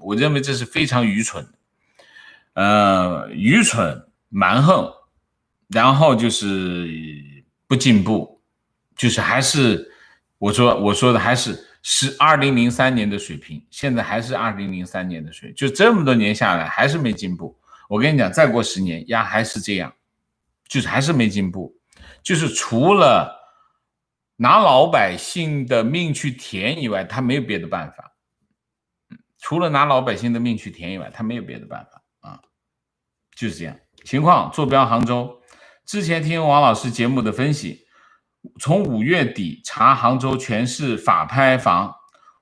我认为这是非常愚蠢，愚蠢蛮横，然后就是不进步，就是还是我说的还是2003年的水平，现在还是2003年的水平，就这么多年下来还是没进步。我跟你讲，再过10年还是这样，就是还是没进步，就是除了拿老百姓的命去填以外，他没有别的办法。除了拿老百姓的命去填以外，他没有别的办法啊，就是这样。情况坐标杭州，之前听王老师节目的分析，从5月底查杭州全市法拍房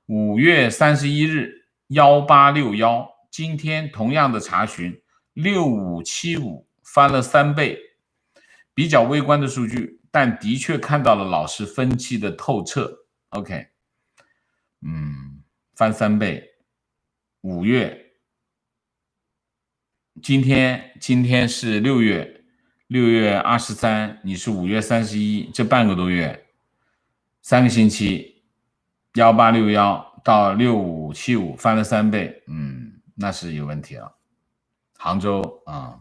，5月31日1861，今天同样的查询6575，翻了3倍，比较微观的数据，但的确看到了老师分析的透彻。OK， 翻3倍。5月，今天是6月23，你是5月31，这半个多月，3个星期，1861到6575翻了3倍，那是有问题了。杭州啊，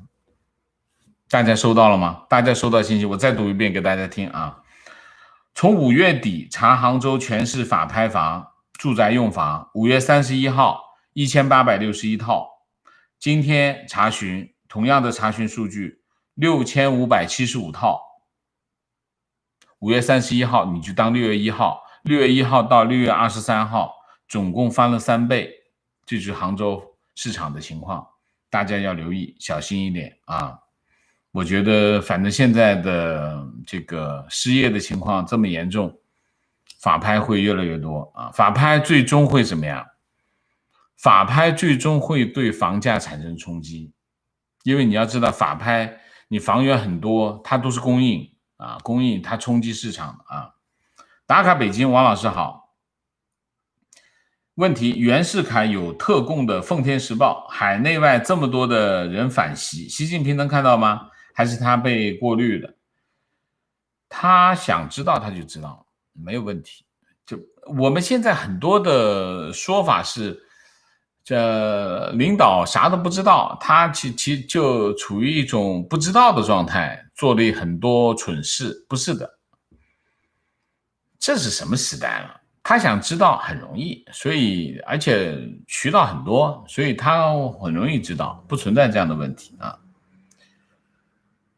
大家收到了吗？大家收到信息，我再读一遍给大家听啊。从5月底查杭州全市法拍房、住宅用房，5月31号1861套，今天查询同样的查询数据6575套。5月31号你就当6月1号，6月1号到6月23号，总共翻了3倍，这就是杭州市场的情况，大家要留意，小心一点啊。我觉得反正现在的这个失业的情况这么严重，法拍会越来越多啊。法拍最终会怎么样？法拍最终会对房价产生冲击，因为你要知道法拍你房源很多，它都是供应啊，供应它冲击市场啊。打卡北京，王老师好。问题：袁世凯有特供的奉天时报，海内外这么多的人反习，习近平能看到吗？还是他被过滤了？他想知道他就知道，没有问题。就我们现在很多的说法是，这领导啥都不知道，他其就处于一种不知道的状态，做了很多蠢事，不是的。这是什么时代了？他想知道很容易，所以而且渠道很多，所以他很容易知道，不存在这样的问题啊。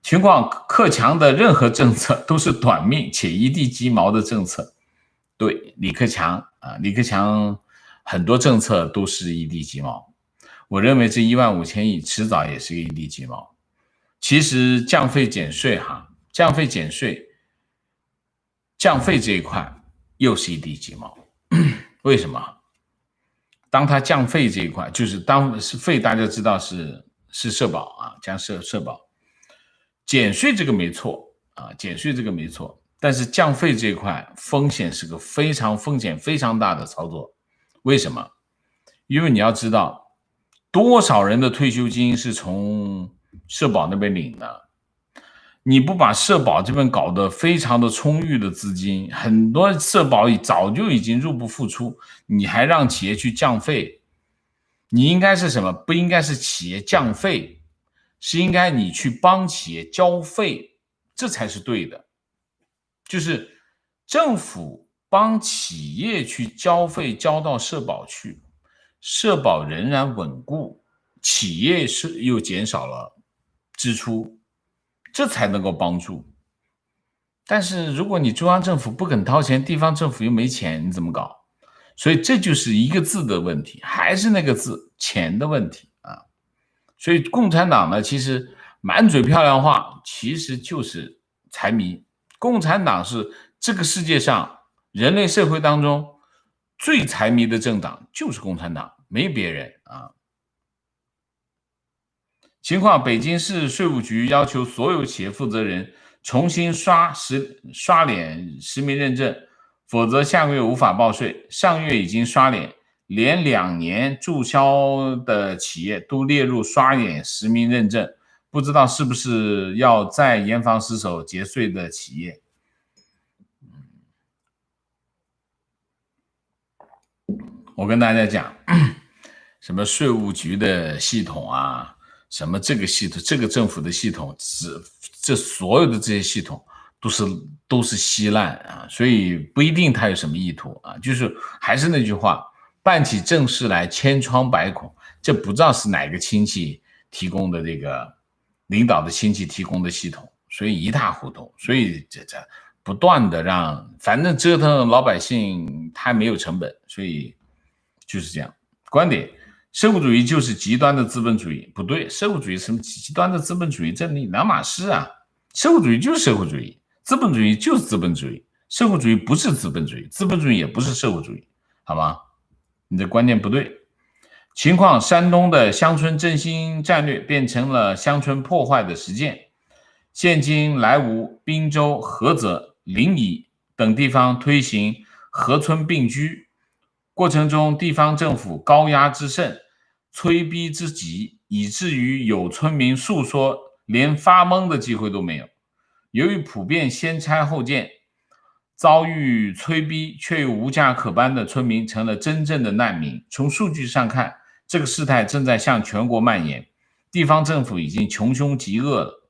情况，克强的任何政策都是短命且一地鸡毛的政策。对，李克强啊，李克强很多政策都是一地鸡毛。我认为这15000亿迟早也是一地鸡毛。其实降费减税降费减税，降费这一块又是一地鸡毛。为什么？当他降费这一块，就是当是费，大家知道是社保啊，降社保。减税这个没错啊，减税这个没错，但是降费这一块风险是个风险非常大的操作。为什么？因为你要知道多少人的退休金是从社保那边领的，你不把社保这边搞得非常的充裕的资金，很多社保早就已经入不敷出，你还让企业去降费，你应该是什么？不应该是企业降费，是应该你去帮企业交费，这才是对的。就是政府帮企业去交费，交到社保去，社保仍然稳固，企业是又减少了支出，这才能够帮助。但是如果你中央政府不肯掏钱，地方政府又没钱，你怎么搞？所以这就是一个字的问题，还是那个字，钱的问题啊。所以共产党呢，其实满嘴漂亮话，其实就是财迷。共产党是这个世界上人类社会当中最财迷的政党，就是共产党，没别人啊。情况：北京市税务局要求所有企业负责人重新刷脸实名认证，否则下个月无法报税。上月已经刷脸，连2年注销的企业都列入刷脸实名认证，不知道是不是要再严防死守节税的企业。我跟大家讲，什么税务局的系统啊，什么这个系统，这个政府的系统，这所有的这些系统都是稀烂啊，所以不一定他有什么意图啊。就是还是那句话，办起正事来千疮百孔，这不知道是哪个亲戚提供的，这个领导的亲戚提供的系统，所以一塌糊涂。所以这不断的让，反正折腾老百姓，他没有成本，所以就是这样。观点：社会主义就是极端的资本主义。不对，社会主义什么极端的资本主义，这两码事啊。社会主义就是社会主义，资本主义就是资本主义，社会主义不是资本主义，资本主义也不是社会主义，好吗？你的观念不对。情况：山东的乡村振兴战略变成了乡村破坏的实践。现今莱芜、滨州、菏泽、临沂等地方推行河村并居过程中，地方政府高压之甚，催逼之急，以至于有村民诉说连发懵的机会都没有。由于普遍先拆后建，遭遇催逼却又无家可搬的村民成了真正的难民。从数据上看，这个事态正在向全国蔓延。地方政府已经穷凶极恶了。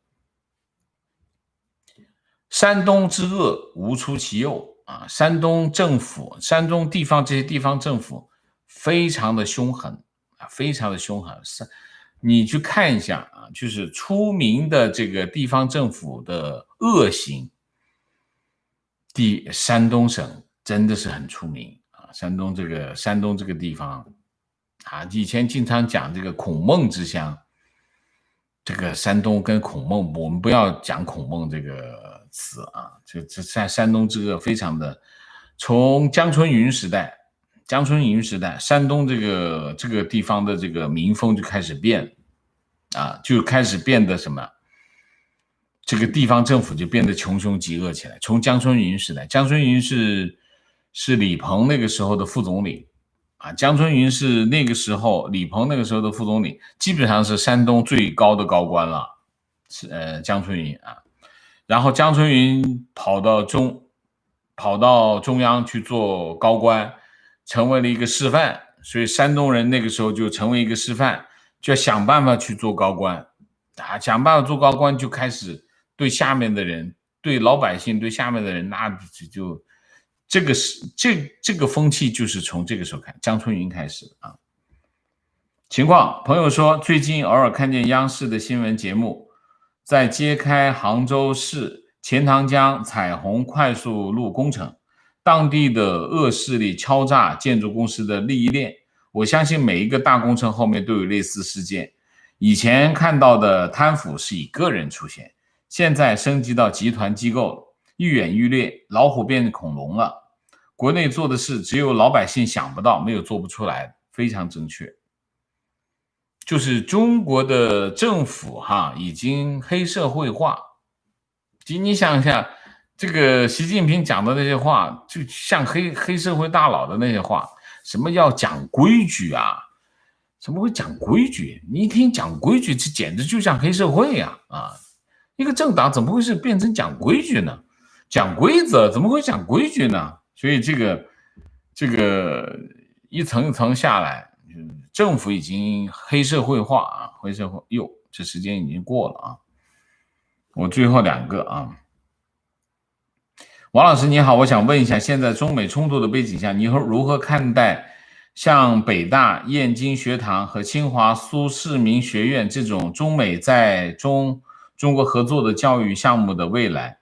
山东之恶无出其右啊！山东政府、山东地方这些地方政府非常的凶狠啊，非常的凶狠。你去看一下啊，就是出名的这个地方政府的恶行，山东省真的是很出名啊。山东这个地方啊，以前经常讲这个孔孟之乡，这个山东跟孔孟，我们不要讲孔孟这个词啊，这山东这个非常的，从江春云时代，山东这个地方的这个民风就开始变啊，就开始变得什么？这个地方政府就变得穷凶极恶起来。从江春云时代，江春云是李鹏那个时候的副总理啊，江春云是那个时候李鹏那个时候的副总理，基本上是山东最高的高官了，江春云啊。然后江春云跑到中央去做高官，成为了一个示范，所以山东人那个时候就成为一个示范，就要想办法去做高官啊，想办法做高官就开始对下面的人，对老百姓，对下面的人，那就这个风气就是从这个时候江春云开始啊。情况，朋友说最近偶尔看见央视的新闻节目，在揭开杭州市钱塘江彩虹快速路工程，当地的恶势力敲诈建筑公司的利益链。我相信每一个大工程后面都有类似事件。以前看到的贪腐是以个人出现，现在升级到集团机构，愈演愈烈，老虎变恐龙了。国内做的事只有老百姓想不到，没有做不出来，非常正确。就是中国的政府已经黑社会化。你想一下，这个习近平讲的那些话，就像黑社会大佬的那些话，什么要讲规矩啊？怎么会讲规矩？你一听讲规矩，这简直就像黑社会呀！一个政党怎么会是变成讲规矩呢？讲规则怎么会讲规矩呢？所以这个一层一层下来，政府已经黑社会化啊，黑社会。这时间已经过了啊。我最后2个啊。王老师你好，我想问一下，现在中美冲突的背景下，你如何看待像北大燕京学堂和清华苏世民学院这种中美在中国合作的教育项目的未来？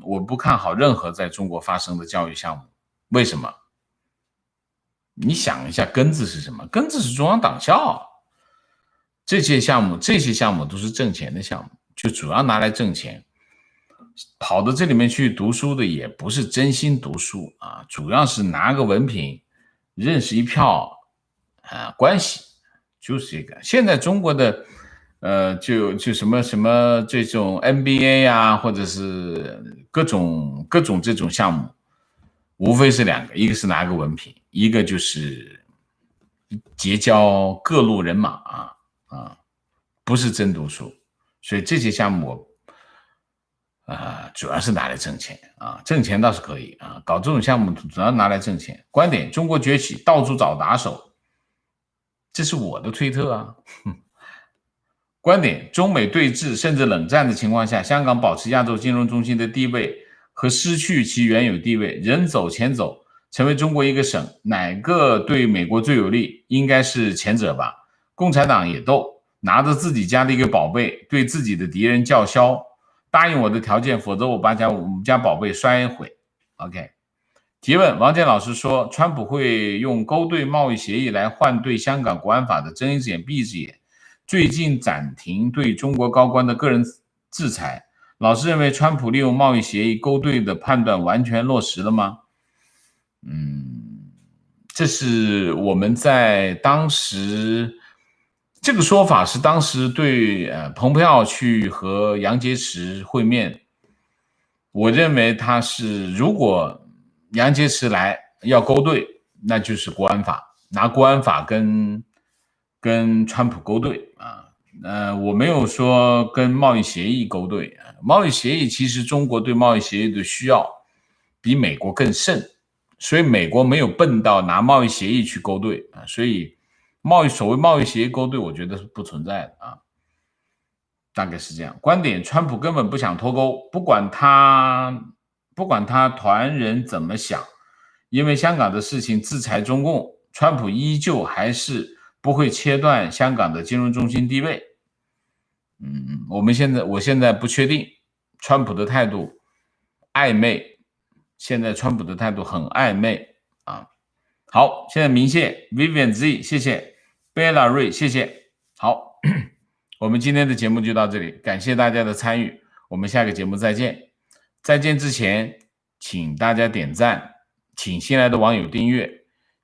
我不看好任何在中国发生的教育项目。为什么？你想一下，根子是什么？根子是中央党校。这些项目都是挣钱的项目，就主要拿来挣钱。跑到这里面去读书的也不是真心读书啊，主要是拿个文凭，认识一票关系，就是这个。现在中国的就什么这种 NBA 啊，或者是各种这种项目，无非是2个，一个是拿个文凭，一个就是结交各路人马不是真读书。所以这些项目主要是拿来挣钱挣钱倒是可以搞这种项目主要拿来挣钱。观点：中国崛起，到处找打手，这是我的推特观点：中美对峙甚至冷战的情况下，香港保持亚洲金融中心的地位和失去其原有地位，人走钱走，成为中国一个省，哪个对美国最有利？应该是前者吧。共产党也斗，拿着自己家的一个宝贝对自己的敌人叫嚣，答应我的条件，否则我们家宝贝摔毁。 OK。 提问：王健老师说川普会用勾兑贸易协议来换对香港国安法的睁一只眼闭一只眼，最近暂停对中国高官的个人制裁，老师认为川普利用贸易协议勾兑的判断完全落实了吗？这是我们在当时，这个说法是当时对蓬佩奥去和杨洁篪会面，我认为他是，如果杨洁篪来要勾兑，那就是国安法，拿国安法跟川普勾兑我没有说跟贸易协议勾兑贸易协议其实中国对贸易协议的需要比美国更甚，所以美国没有笨到拿贸易协议去勾兑所以所谓贸易协议勾兑，我觉得是不存在的啊，大概是这样。观点：川普根本不想脱钩，不管他团人怎么想，因为香港的事情制裁中共，川普依旧还是不会切断香港的金融中心地位。我现在不确定，川普的态度暧昧，现在川普的态度很暧昧啊。好，现在明谢 Vivian Z， 谢谢 Bella 瑞，谢谢。好，我们今天的节目就到这里，感谢大家的参与，我们下个节目再见。再见之前，请大家点赞，请新来的网友订阅，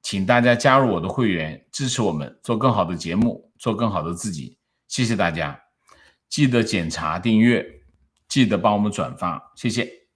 请大家加入我的会员，支持我们做更好的节目，做更好的自己。谢谢大家，记得检查订阅，记得帮我们转发，谢谢。